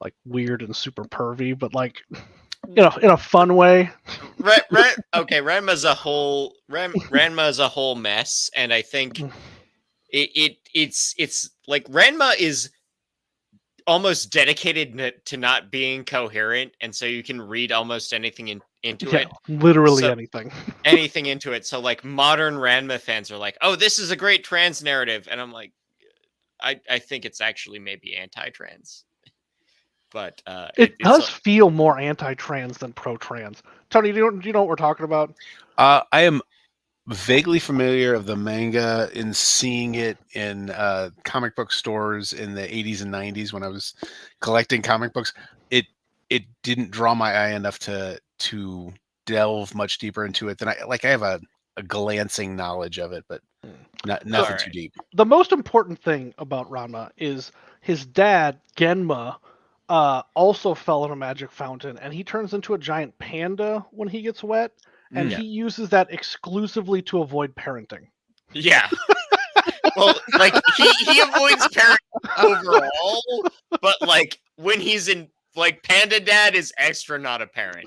like weird and super pervy, but like in a fun way. Okay, Ranma's a whole mess, and I think it's like Ranma is almost dedicated to not being coherent, and so you can read almost anything into it. Literally anything. Anything into it. So like modern Ranma fans are like, oh, this is a great trans narrative. And I'm like, I think it's actually maybe anti-trans. But it does feel more anti-trans than pro-trans. Tony, do you know what we're talking about? I am vaguely familiar of the manga and seeing it in comic book stores in the 80s and 90s when I was collecting comic books. It didn't draw my eye enough to delve much deeper into it than I have a glancing knowledge of it, but nothing too deep. The most important thing about Ranma is his dad, Genma, also fell in a magic fountain, and he turns into a giant panda when he gets wet, and he uses that exclusively to avoid parenting. Yeah. Well, like he avoids parent overall, but like when he's in like Panda Dad is extra not a parent.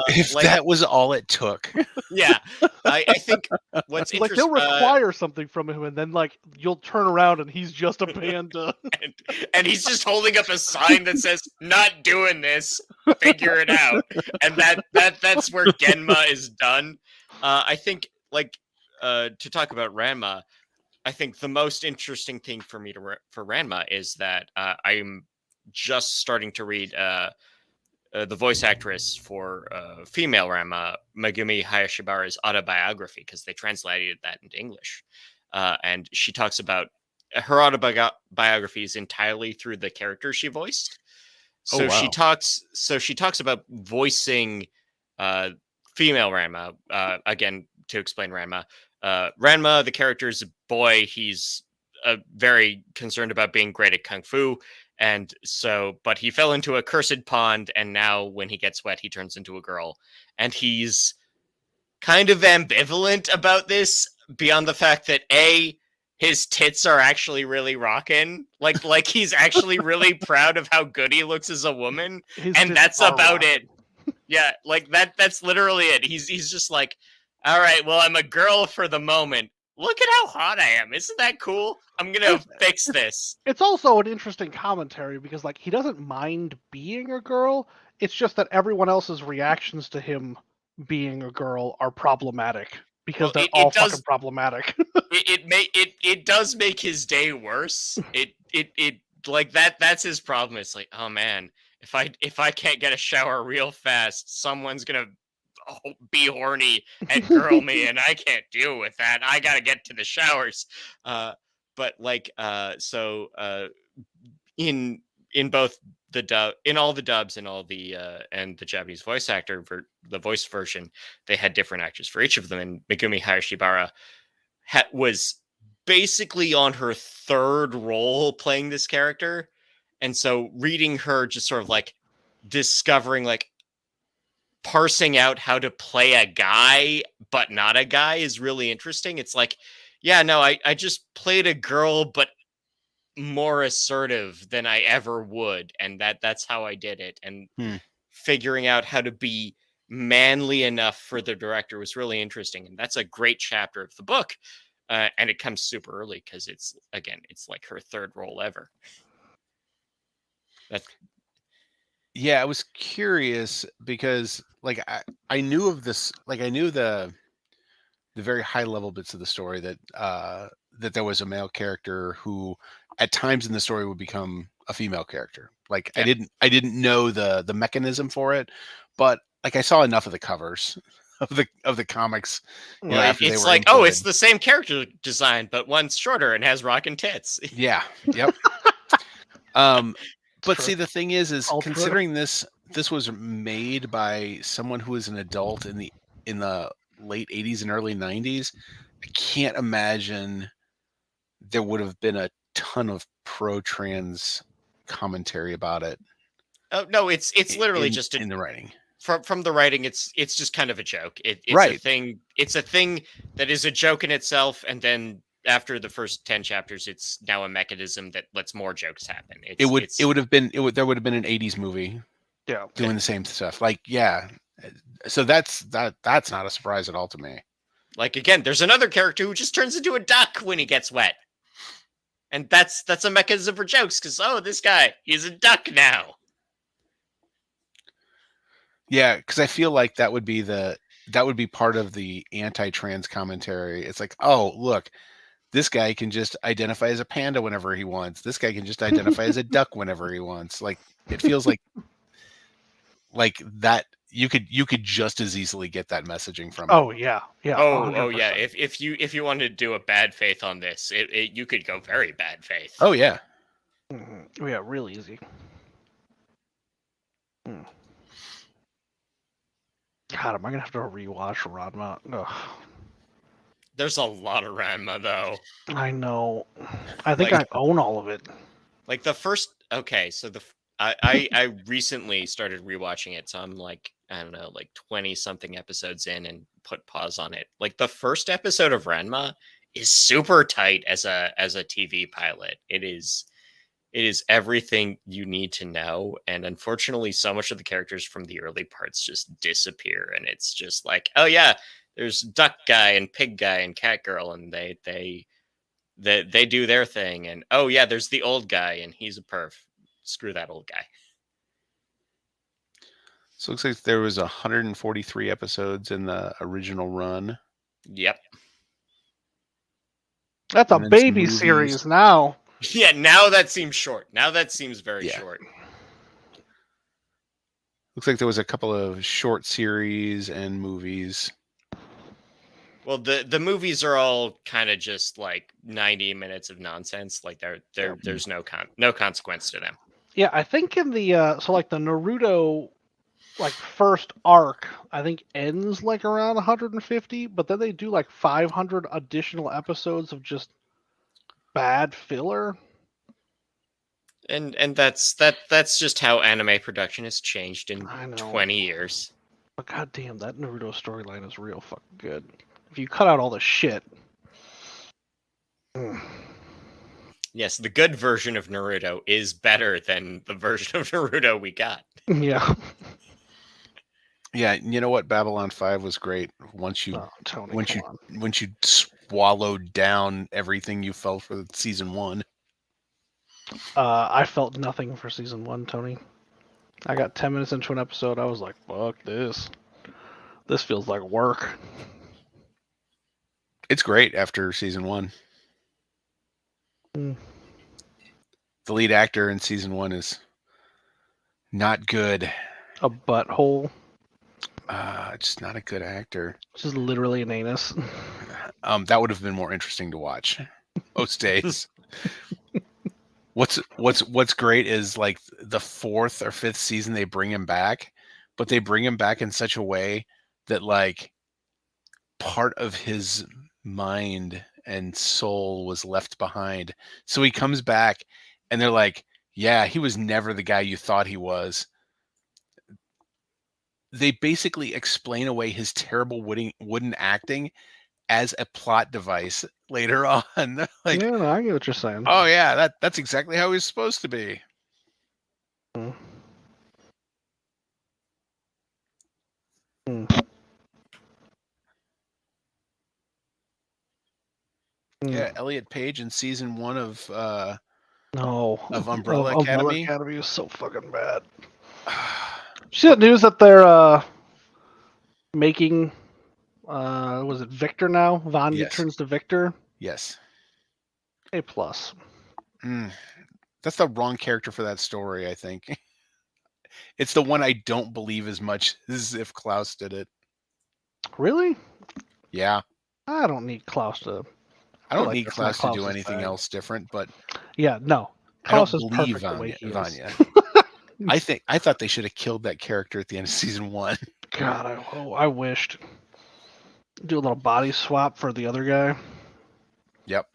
If Like that was all it took. yeah, I think what's Like they'll interesting, require something from him, and then like you'll turn around and he's just a panda. and he's just holding up a sign that says "Not doing this, figure it out," and that's where Genma is done. I think like to talk about Ranma. I think the most interesting thing for me for Ranma is that I'm just starting to read the voice actress for female Ranma, Megumi Hayashibara's autobiography, because they translated that into English. And she talks about her autobiography is entirely through the character she voiced. So Oh, wow. she talks about voicing female Ranma. Again, to explain Ranma. Ranma, the character, is a boy. He's very concerned about being great at kung fu, and so, but he fell into a cursed pond, and now when he gets wet, he turns into a girl, and he's kind of ambivalent about this beyond the fact that his tits are actually really rocking, like he's actually really proud of how good he looks as a woman, His and tits that's are about rocking. it. Yeah, like that's literally it. He's just like, all right, well, I'm a girl for the moment. Look at how hot I am. Isn't that cool? I'm gonna fix this. It's also an interesting commentary because like he doesn't mind being a girl. It's just that everyone else's reactions to him being a girl are problematic because Well, they're it, all it fucking does problematic. it does make his day worse. It like that's his problem. It's like, oh man, if I can't get a shower real fast, someone's gonna be horny and girl me, and I can't deal with that. I gotta get to the showers. But like in both the dub, in all the dubs and all the and the Japanese voice actor the voice version, they had different actors for each of them, and Megumi Hayashibara was basically on her third role playing this character. And so reading her just sort of like discovering, like parsing out how to play a guy but not a guy is really interesting. It's like, yeah, no, I just played a girl but more assertive than I ever would, and that's how I did it. And figuring out how to be manly enough for the director was really interesting, and that's a great chapter of the book. And it comes super early because it's like her third role ever. That's Yeah, I was curious because like I knew of this, like I knew the very high level bits of the story that that there was a male character who at times in the story would become a female character. Like Yeah. I didn't know the mechanism for it, but like I saw enough of the covers of the comics, you know, well, after they it's were like, oh, it's imported. the same character design, but one's shorter and has rockin' tits. Yeah, yep. But True. see, the thing is All true. considering this was made by someone who was an adult in the late 80s and early 90s, I can't imagine there would have been a ton of pro trans commentary about it Oh no, it's literally just in the writing. from the writing. It's just kind of a joke. It's a Right. thing. It's a thing that is a joke in itself, and then after the first 10 chapters, it's now a mechanism that lets more jokes happen. It would have been there would have been an 80s movie Yeah. doing the same stuff. Like, yeah. So that's not a surprise at all to me. like, again, there's another character who just turns into a duck when he gets wet. And that's a mechanism for jokes, because this guy, he's a duck now. Yeah, because I feel like that would be part of the anti-trans commentary. It's like, oh, look, this guy can just identify as a panda whenever he wants. This guy can just identify as a duck whenever he wants. Like, it feels like that you could just as easily get that messaging from it. Oh yeah. Yeah. Oh yeah. 100%. If you wanted to do a bad faith on this, you could go very bad faith. Oh yeah. Mm-hmm. Yeah, real easy. God, am I gonna have to rewatch Ranma? Ugh. There's a lot of Ranma though. I know. I think I own all of it. Like the first, okay, so I recently started rewatching it, so I'm like, I don't know, like 20 something episodes in and put pause on it. Like the first episode of Ranma super tight as a TV pilot. It is everything you need to know, and unfortunately so much of the characters from the early parts just disappear, and it's just like, oh yeah, there's duck guy and pig guy and cat girl, and they do their thing, and oh yeah, there's the old guy and he's a perf. Screw that old guy. So it looks like there was 143 episodes in the original run. Yep. That's a And then some baby movies. series now. Yeah, now that seems short. Now that seems very short. Looks like there was a couple of short series and movies. Well, the movies are all kind of just like 90 minutes of nonsense. Like there's no consequence to them. Yeah, I think in the so like the Naruto like first arc, I think ends like around 150, but then they do like 500 additional episodes of just bad filler. And that's just how anime production has changed in I know. 20 years. But goddamn, that Naruto storyline is real fucking good. If you cut out all the shit. Yes, the good version of Naruto is better than the version of Naruto we got. Yeah. Yeah, you know what? Babylon 5 was great. Once you Tony, once you swallowed down everything you felt for season 1. I felt nothing for season 1, Tony. I got 10 minutes into an episode. I was like, fuck this. This feels like work. It's great after season 1. Mm. The lead actor in season 1 is not good. A butthole. Just not a good actor. Just literally an anus. That would have been more interesting to watch most days. What's great is like the 4th or 5th season they bring him back, but they bring him back in such a way that like part of his mind and soul was left behind. So he comes back and they're like, yeah, he was never the guy you thought he was. They basically explain away his terrible wooden acting as a plot device later on. Like, yeah, no, I get what you're saying. oh yeah, that's exactly how he's supposed to be. Mm. Yeah, Elliot Page in season 1 of Umbrella Umbrella Academy. Academy is so fucking bad. See the news that they're making was it Victor now? Vanya Yes. turns to Victor. Yes. A+. That's the wrong character for that story, I think. It's the one I don't believe as much as if Klaus did it. Really? Yeah. I don't need Klaus to. I don't like need that's Klaus not to do Klaus's anything bag. else different, but Yeah, no. I don't Klaus is believe perfect the way Vanya. he is. I thought they should have killed that character at the end of season 1. God, I wished. Do a little body swap for the other guy. Yep.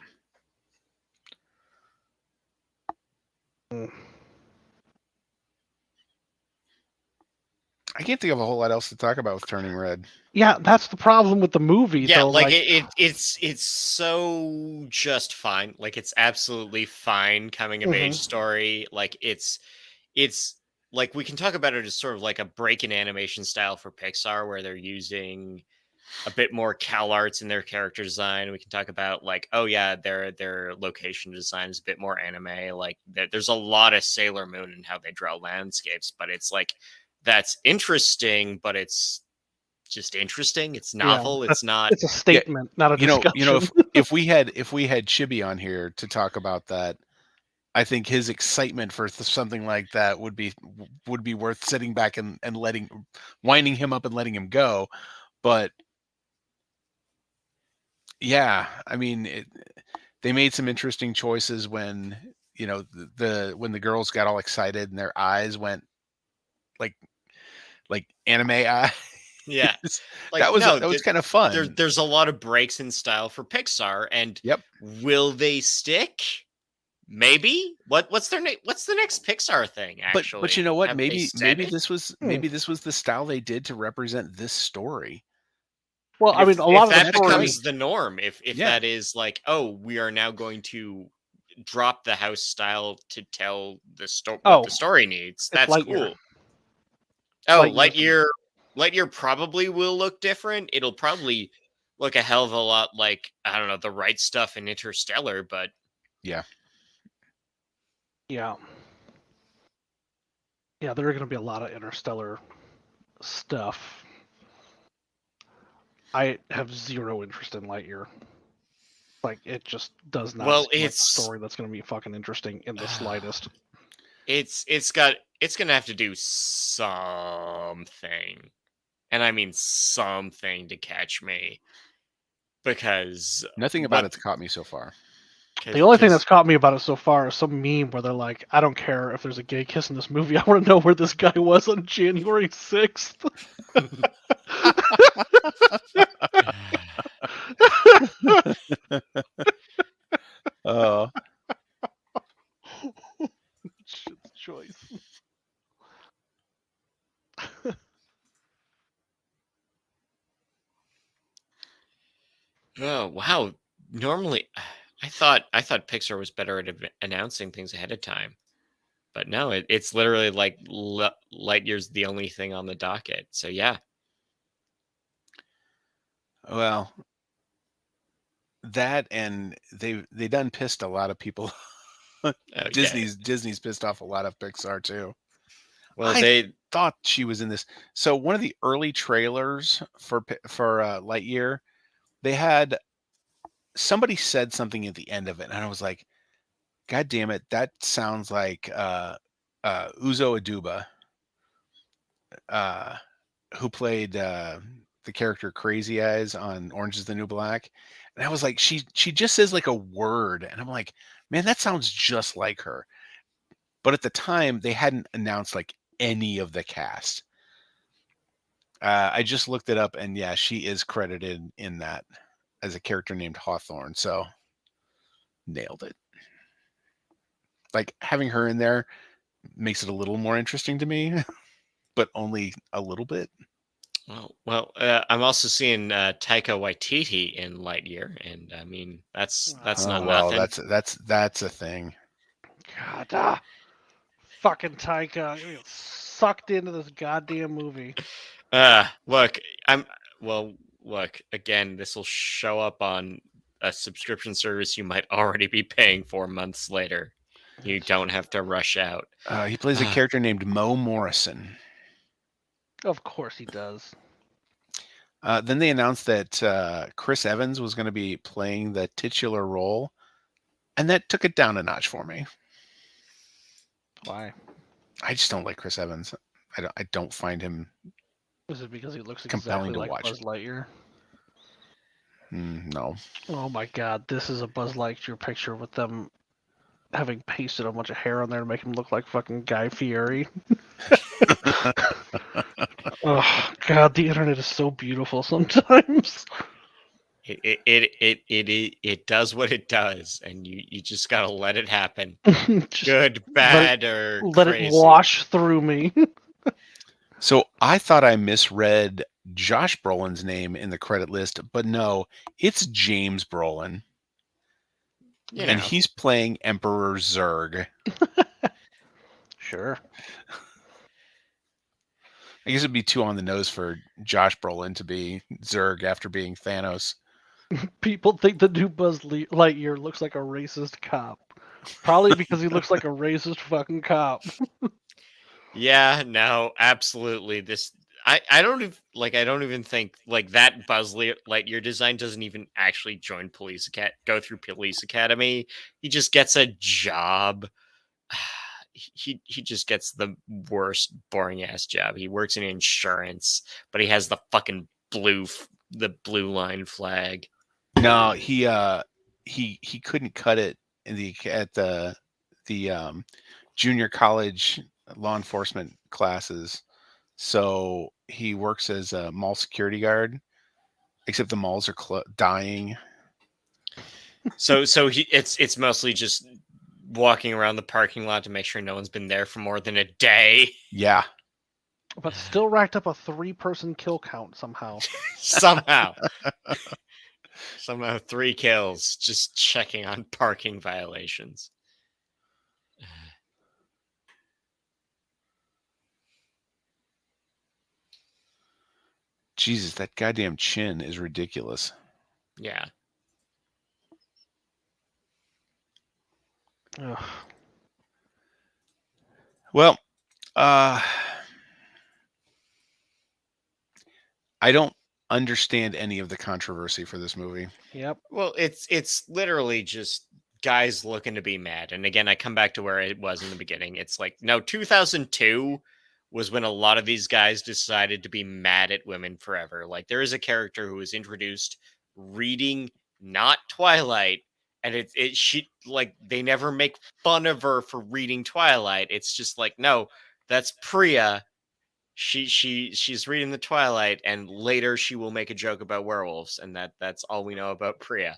Mm. I can't think of a whole lot else to talk about with Turning Red. Yeah, that's the problem with the movie. Yeah, though. like it's so just fine. Like it's absolutely fine coming of age story. Like it's like we can talk about it as sort of like a break in animation style for Pixar where they're using a bit more Cal arts in their character design. We can talk about like, oh yeah, their location design is a bit more anime. Like there's a lot of Sailor Moon in how they draw landscapes, but it's like that's interesting, but it's just interesting. It's novel. Yeah, it's not. It's a statement, not a discussion. You know, if we had Chibi on here to talk about that, I think his excitement for something like that would be worth sitting back and winding him up and letting him go. But yeah, I mean, they made some interesting choices when when the girls got all excited and their eyes went like anime eyes. Yeah, like, that was kind of fun. There's a lot of breaks in style for Pixar, and yep. Will they stick? Maybe. What's their name? What's the next Pixar thing? Actually, but you know what? Have Maybe they said it? this was the style they did to represent this story. Well, And I mean, a lot if of the that story. becomes the norm, if Yeah. that is like, oh, we are now going to drop the house style to tell the what the story needs, that's Lightyear. cool. Oh, Lightyear's Lightyear probably will look different. It'll probably look a hell of a lot like, I don't know, the right stuff in Interstellar, but Yeah. Yeah. Yeah, there are going to be a lot of Interstellar stuff. I have zero interest in Lightyear. Like, it just does not seem like a story that's going to be fucking interesting in the slightest. It's gonna have to do something, and I mean something, to catch me, because Nothing about it's caught me so far. The only thing that's caught me about it so far is some meme where they're like, I don't care if there's a gay kiss in this movie. I want to know where this guy was on January 6th. Oh. Shit's choice. Oh wow! Normally, I thought Pixar was better at announcing things ahead of time, but no, it's literally like Lightyear's the only thing on the docket. So yeah. Well, that, and they done pissed a lot of people. Disney's pissed off a lot of Pixar too. Well, I thought she was in this. So one of the early trailers for Lightyear, they had somebody said something at the end of it, and I was like, God damn it, that sounds like Uzo Aduba, who played the character Crazy Eyes on Orange is the New Black. And I was like, she just says like a word, and I'm like, man, that sounds just like her. But at the time, they hadn't announced like any of the cast. I just looked it up, and yeah, she is credited in that as a character named Hawthorne. So nailed it. Like, having her in there makes it a little more interesting to me, but only a little bit. Well, I'm also seeing Taika Waititi in Lightyear, and I mean that's not nothing. That's a thing. God, fucking Taika, you get sucked into this goddamn movie. Look, look again. This will show up on a subscription service you might already be paying for months later. You don't have to rush out. He plays a character named Mo Morrison. Of course he does. Then they announced that Chris Evans was going to be playing the titular role, and that took it down a notch for me. Why? I just don't like Chris Evans. I don't find him. Is it because he looks compelling exactly to like watch. Buzz Lightyear? No. Oh my God, this is a Buzz Lightyear picture with them having pasted a bunch of hair on there to make him look like fucking Guy Fieri. Oh God, the internet is so beautiful sometimes. It does what it does, and you just gotta let it happen. Good, bad, or let crazy. it wash through me. So I thought I misread Josh Brolin's name in the credit list, but no, it's James Brolin. And he's playing Emperor Zurg. Sure. I guess it'd be too on the nose for Josh Brolin to be Zurg after being Thanos. People think the new Buzz Lightyear looks like a racist cop. Probably because he looks like a racist fucking cop. Yeah, no, absolutely. I don't even think like that Buzz Lightyear design doesn't even actually go through police academy. He just gets a job. He just gets the worst boring ass job. He works in insurance, but he has the fucking blue line flag. No, he couldn't cut it at the junior college law enforcement classes, so he works as a mall security guard. Except the malls are dying. So it's mostly just walking around the parking lot to make sure no one's been there for more than a day. Yeah. but still racked up a 3-person kill count somehow. Somehow. Somehow 3 kills just checking on parking violations. Jesus, that goddamn chin is ridiculous. Yeah. Ugh. Well, I don't understand any of the controversy for this movie. Yep. Well, it's literally just guys looking to be mad. And again, I come back to where it was in the beginning. It's like, no, 2002 was when a lot of these guys decided to be mad at women forever. Like there is a character who was introduced reading not Twilight, and she like they never make fun of her for reading Twilight. It's just like, no, that's Priya. She's reading the Twilight, and later she will make a joke about werewolves, and that's all we know about Priya.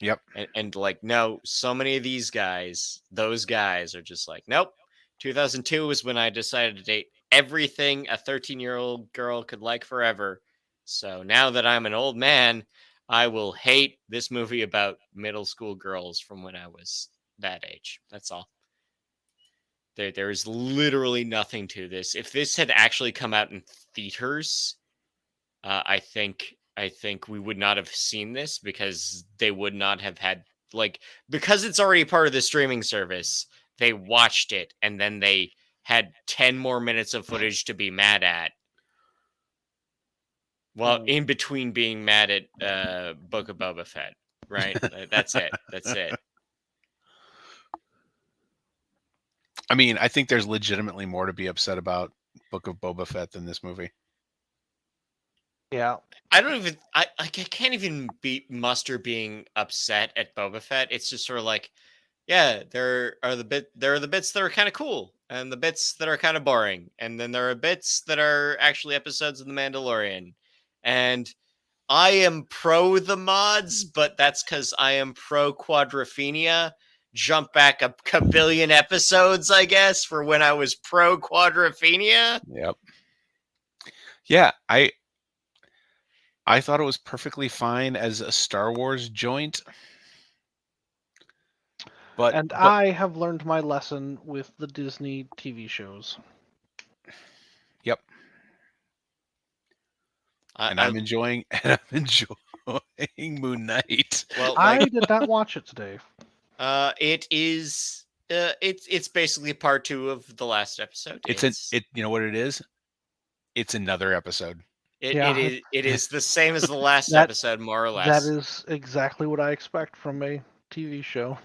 Yep. And like, no, so many of these guys, those guys are just like, nope. 2002 was when I decided to date everything a 13-year-old girl could like forever. So now that I'm an old man, I will hate this movie about middle school girls from when I was that age. That's all. There is literally nothing to this. If this had actually come out in theaters, I think we would not have seen this because they would not have had because it's already part of the streaming service. They watched it and then they had 10 more minutes of footage to be mad at. Well, in between being mad at Book of Boba Fett, right? That's it. That's it. I mean, I think there's legitimately more to be upset about Book of Boba Fett than this movie. Yeah. I don't even. I can't even muster being upset at Boba Fett. It's just sort of like, yeah, there are the bits that are kind of cool, and the bits that are kind of boring, and then there are bits that are actually episodes of The Mandalorian, and I am pro the mods, but that's because I am pro Quadrophenia. Jump back a billion episodes, I guess, for when I was pro Quadrophenia. Yep. Yeah, I thought it was perfectly fine as a Star Wars joint. But I have learned my lesson with the Disney TV shows. Yep. I'm enjoying Moon Knight. Well, I did not watch it today. It is. It's basically part 2 of the last episode. You know what it is? It's another episode. It is the same as the last episode, more or less. That is exactly what I expect from a TV show.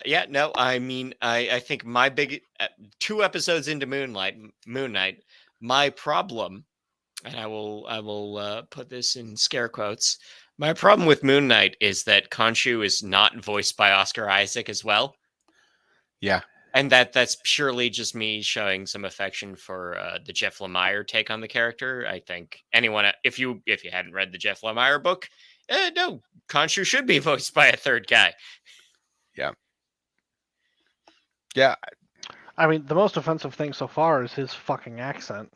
Yeah, no, I mean, I think my big 2 episodes into Moon Knight, my problem, and I will put this in scare quotes. My problem with Moon Knight is that Khonshu is not voiced by Oscar Isaac as well. Yeah. And that's purely just me showing some affection for the Jeff Lemire take on the character. I think anyone, if you hadn't read the Jeff Lemire book, no, Khonshu should be voiced by a third guy. Yeah. Yeah. I mean, the most offensive thing so far is his fucking accent.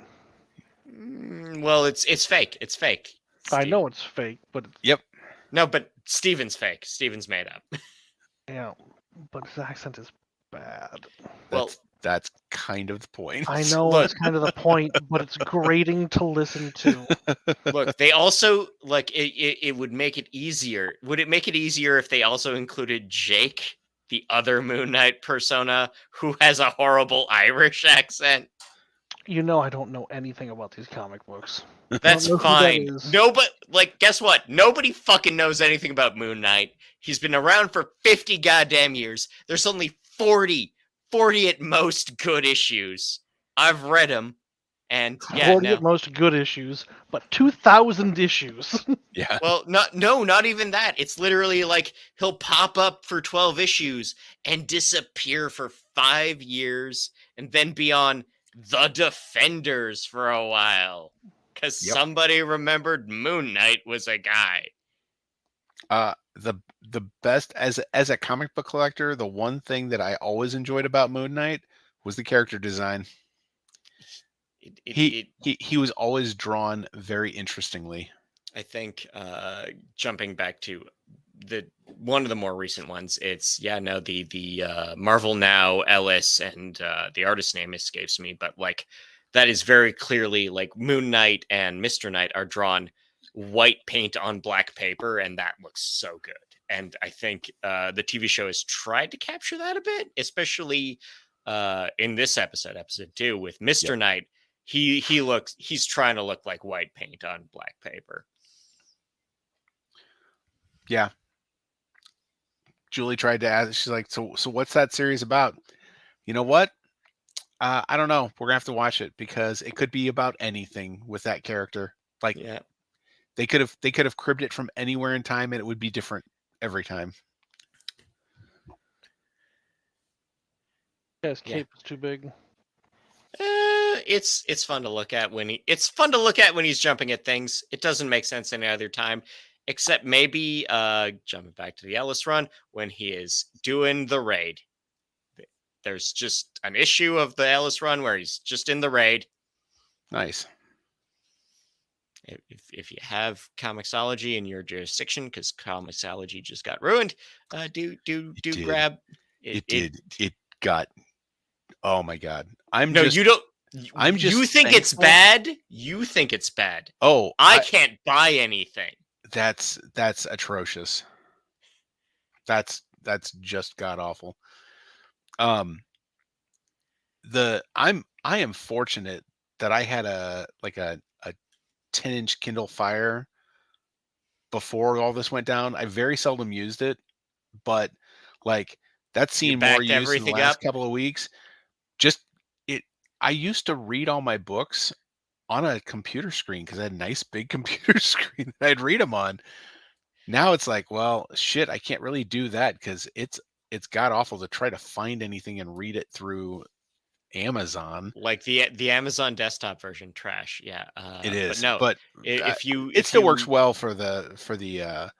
Well, it's fake. It's fake. I know it's fake, but yep. No, but Steven's fake. Steven's made up. Yeah, but his accent is bad. Well, that's kind of the point. I know that's kind of the point, but it's grating to listen to. Look, they also it would make it easier. Would it make it easier if they also included Jake, the other Moon Knight persona, who has a horrible Irish accent? You know, I don't know anything about these comic books. That's fine. Guess what? Nobody fucking knows anything about Moon Knight. He's been around for 50 goddamn years. There's only 40 at most good issues. I've read them. And yeah, 40 at most good issues, but 2,000 issues. Yeah. Well, not even that. It's literally like he'll pop up for 12 issues and disappear for 5 years and then be on The Defenders for a while because somebody remembered Moon Knight was a guy. The best as a comic book collector, the one thing that I always enjoyed about Moon Knight was the character design. He was always drawn very interestingly. I think jumping back to one of the more recent ones, it's the Marvel Now Ellis, and the artist's name escapes me, but like that is very clearly like Moon Knight and Mr. Knight are drawn white paint on black paper, and that looks so good. And I think the TV show has tried to capture that a bit, especially in this episode 2, with Mr. Knight. He's trying to look like white paint on black paper. Yeah. Julie tried to ask. She's like, so what's that series about? You know what? I don't know. We're gonna have to watch it because it could be about anything with that character. Like, Yeah, they could have cribbed it from anywhere in time, and it would be different every time. His cape is too big. It's fun to look at when he's jumping at things. It doesn't make sense any other time, except maybe jumping back to the Ellis run when he is doing the raid. There's just an issue of the Ellis run where he's just in the raid. Nice. If you have Comixology in your jurisdiction, because Comixology just got ruined, do grab it. It got. Oh my God! You don't. You think thankful. It's bad? You think it's bad? Oh, I can't buy anything. That's atrocious. That's just god awful. I am fortunate that I had a 10-inch Kindle Fire before all this went down. I very seldom used it, but like that's seen more use in the last couple of weeks. I used to read all my books on a computer screen because I had a nice big computer screen that I'd read them on. Now it's like, well, shit, I can't really do that because it's god awful to try to find anything and read it through Amazon. Like the Amazon desktop version, trash. Yeah, it is. But it still works well for the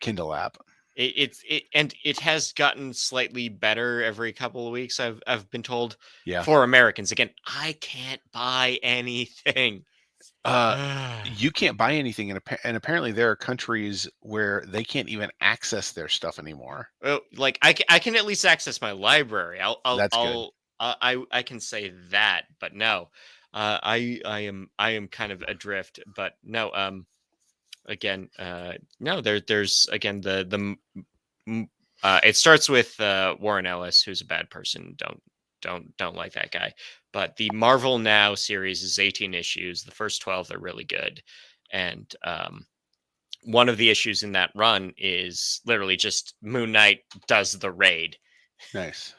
Kindle app. It has gotten slightly better every couple of weeks. I've been told. Yeah. For Americans, again, I can't buy anything. You can't buy anything, and apparently there are countries where they can't even access their stuff anymore. Well, like I can at least access my library. That's good. I can say that, but no, I am kind of adrift. But no, again, no, there's again it starts with Warren Ellis, who's a bad person. Don't like that guy. But the Marvel Now series is 18 issues. The first 12 are really good, and one of the issues in that run is literally just Moon Knight does the raid. Nice.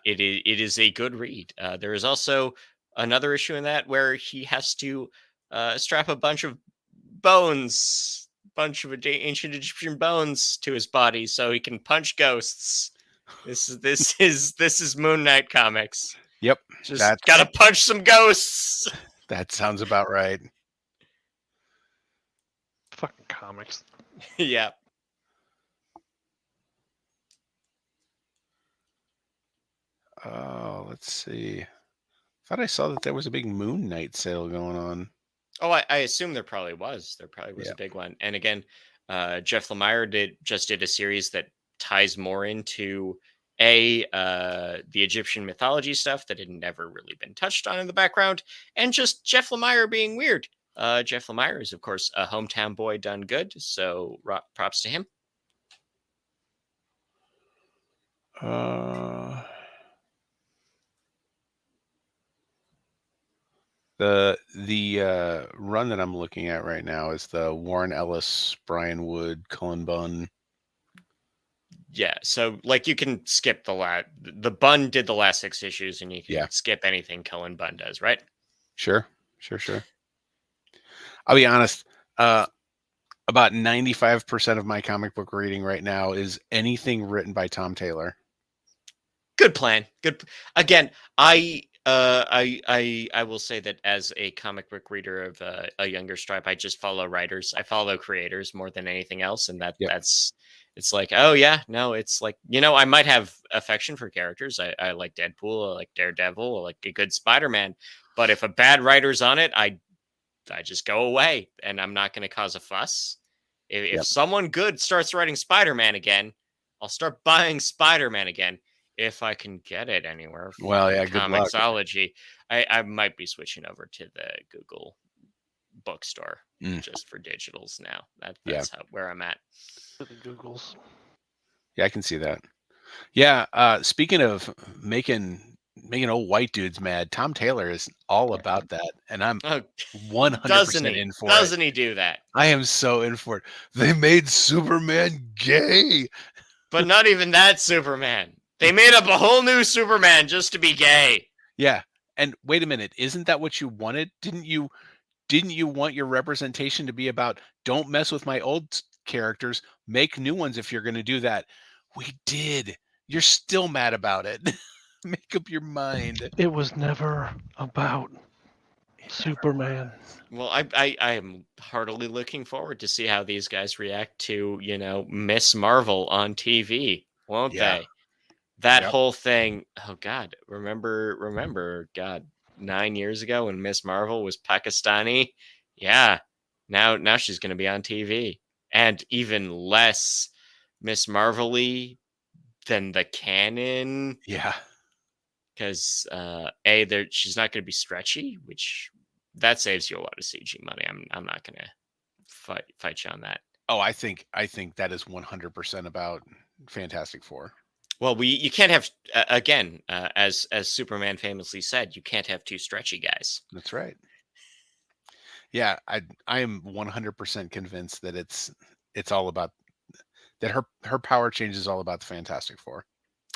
It is a good read. There is also another issue in that where he has to strap a bunch of ancient Egyptian bones to his body so he can punch ghosts. This is Moon Knight comics. Yep, just gotta punch some ghosts. That sounds about right. Fucking comics. Yeah. Oh, let's see. Thought I saw that there was a big Moon Knight sale going on. Oh, I assume there probably was. There probably was a big one. And again, Jeff Lemire just did a series that ties more into the Egyptian mythology stuff that had never really been touched on in the background, and just Jeff Lemire being weird. Jeff Lemire is, of course, a hometown boy done good, so props to him. The run that I'm looking at right now is the Warren Ellis, Brian Wood, Cullen Bunn. Yeah, so like you can skip the Bunn did the last 6 issues, and you can skip anything Cullen Bunn does, right? Sure. I'll be honest. About 95% of my comic book reading right now is anything written by Tom Taylor. Good plan. Good. Again, I will say that as a comic book reader of a younger stripe, I just follow writers. I follow creators more than anything else, and that's It's like, oh yeah, no, it's like, I might have affection for characters. I like Deadpool, I like Daredevil, I like a good Spider-Man. But if a bad writer's on it, I just go away, and I'm not going to cause a fuss. If Yep. someone good starts writing Spider-Man again, I'll start buying Spider-Man again if I can get it anywhere. Well, yeah, good luck. Comixology. I might be switching over to the Google bookstore just for digitals now. That's where I'm at. The Googles. Yeah, I can see that. Yeah, speaking of making old white dudes mad, Tom Taylor is all about that, and I'm 100% in for it. Doesn't he do that? I am so in for it. They made Superman gay. But not even that Superman. They made up a whole new Superman just to be gay. Yeah. And wait a minute, isn't that what you wanted? Didn't you want your representation to be about don't mess with my old characters, make new ones if you're going to do that? We did. You're still mad about it. Make up your mind. It was never about Superman. Well, I am heartily looking forward to see how these guys react to, Miss Marvel on TV, won't they? That whole thing. Oh God, remember, God, 9 years ago when Miss Marvel was Pakistani. Yeah, now she's going to be on TV, and even less Miss Marvel-y than the canon. Yeah, because she's not going to be stretchy, which that saves you a lot of CG money. I'm not going to fight you on that. Oh, I think that is 100% about Fantastic Four. Well, you can't have again, as Superman famously said, you can't have two stretchy guys. That's right. Yeah, I am 100% convinced that it's all about that. Her power change is all about the Fantastic Four.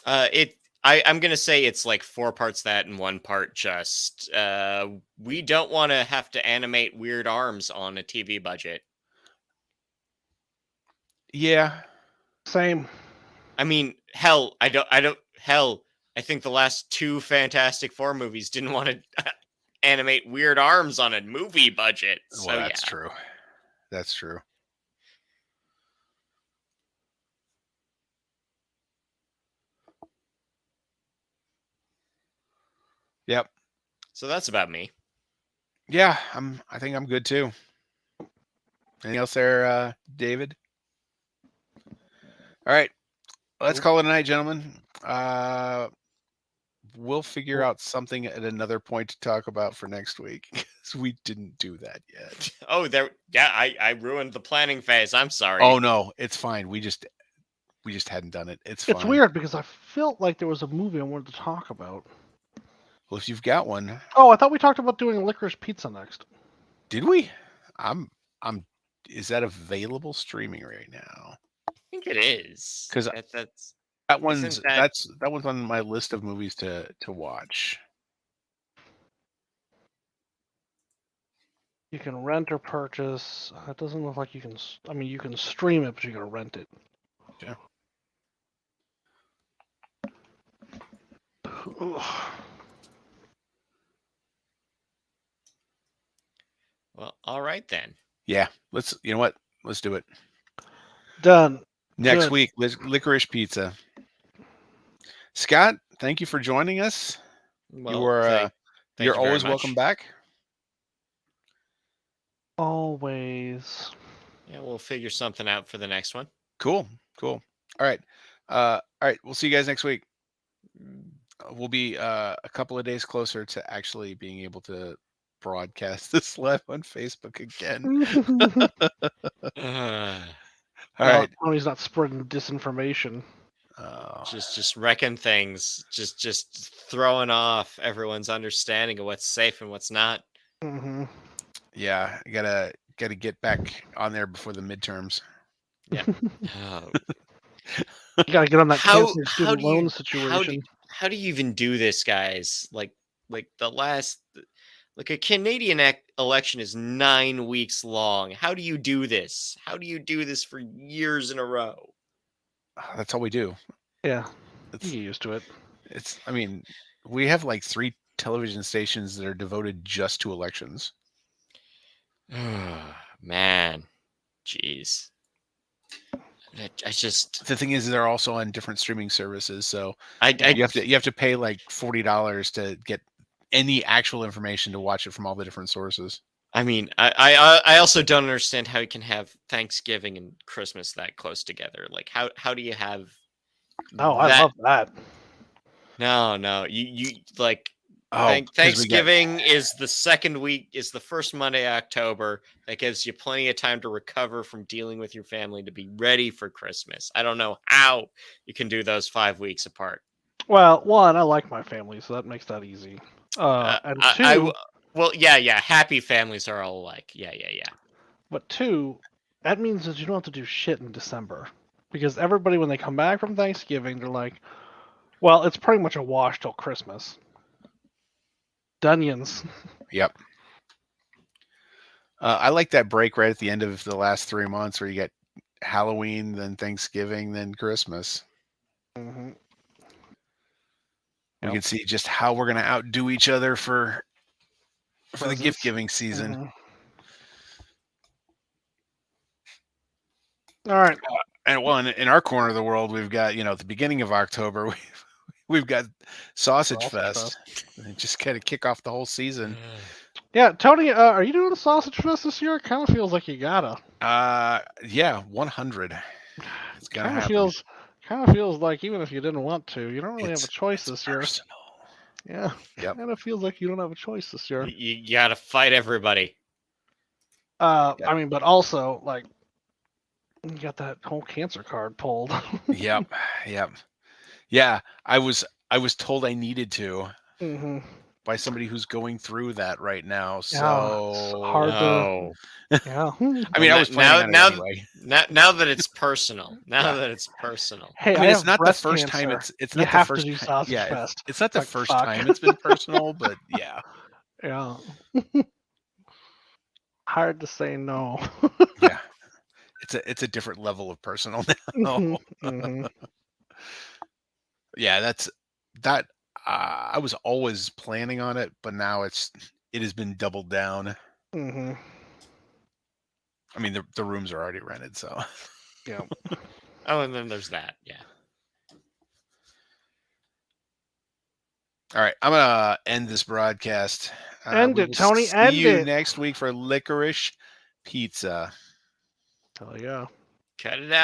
I'm gonna say it's like 4 parts that and 1 part just we don't want to have to animate weird arms on a TV budget. Yeah. Same. I mean, hell, I think the last 2 Fantastic Four movies didn't want to animate weird arms on a movie budget. So, well, that's true. That's true. Yep. So that's about me. Yeah, I think I'm good too. Anything else there, David? All right. Let's call it a night, gentlemen. We'll figure out something at another point to talk about for next week because we didn't do that yet. Oh, I ruined the planning phase. I'm sorry. Oh no, it's fine. We just hadn't done it. It's fine. It's weird because I felt like there was a movie I wanted to talk about. Well, if you've got one. Oh, I thought we talked about doing Licorice Pizza next. Did we? Is that available streaming right now? I think it is. Because that one's on my list of movies to watch. You can rent or purchase. It doesn't look like you can. I mean, you can stream it, but you gotta rent it. Yeah. Well, all right then. Yeah, you know what? Let's do it. Done. Next week, Licorice Pizza. Scott, thank you for joining us. Well, you're always welcome back. Always. Yeah, we'll figure something out for the next one. Cool. All right. We'll see you guys next week. We'll be a couple of days closer to actually being able to broadcast this live on Facebook again. All right. Tony's not spreading disinformation. Just wrecking things. Just throwing off everyone's understanding of what's safe and what's not. Mm-hmm. Yeah, I gotta get back on there before the midterms. Yeah. You gotta get on that cancer student loan situation. How do you even do this, guys? Like the last, like a Canadian election is 9 weeks long. How do you do this? How do you do this for years in a row? That's all we do. Yeah, you get used to it. I mean, we have like 3 television stations that are devoted just to elections. Man, jeez. I just The thing is, they're also on different streaming services, so I you have to pay like $40 to get any actual information to watch it from all the different sources. I mean, I also don't understand how you can have Thanksgiving and Christmas that close together. Like, how do you have Oh, I that? love that. No, you like Oh, 'cause we got Thanksgiving is the second week, is the first Monday of October. That gives you plenty of time to recover from dealing with your family to be ready for Christmas. I don't know how you can do those 5 weeks apart. Well, one, I like my family, so that makes that easy. And two, Well, yeah. Happy families are all alike. Yeah. but two, that means that you don't have to do shit in December. Because everybody, when they come back from Thanksgiving, they're like, well, it's pretty much a wash till Christmas. Dunions. Yep. I like that break right at the end of the last 3 months where you get Halloween, then Thanksgiving, then Christmas. Mm-hmm. We can see just how we're going to outdo each other for the gift giving season. Mm-hmm. All right. And well, in our corner of the world, we've got, at the beginning of October, we've got Sausage Fest. And just kind of kick off the whole season. Yeah, Tony, are you doing a Sausage Fest this year? It kind of feels like you gotta. Yeah, 100. It's gonna happen. Kind of feels like even if you didn't want to, you don't really have a choice this year. Personal. Yeah. Yep. Kind of feels like you don't have a choice this year. You gotta fight everybody. I mean, but also like you got that whole cancer card pulled. Yep. Yeah, I was told I needed to Mm-hmm. by somebody who's going through that right now. So Yeah, it's hard to. Yeah. I mean, I was planning on it anyway. Now that it's personal. That it's personal. Hey, I mean, I it's have not the breast first cancer. time. It's You not the have first to do time. Sausage Yeah, Fest. it's not the Like, first fuck. time it's been personal, but yeah. Yeah. Hard to say no. Yeah. It's a different level of personal now. Mm-hmm. Yeah, that I was always planning on it, but now it has been doubled down. Mm-hmm. I mean, the rooms are already rented, so Yeah. Oh, and then there's that. Yeah. all right, I'm gonna end this broadcast. End we it, will Tony. See End you it. next week for licorice pizza. Hell yeah. Cut it out.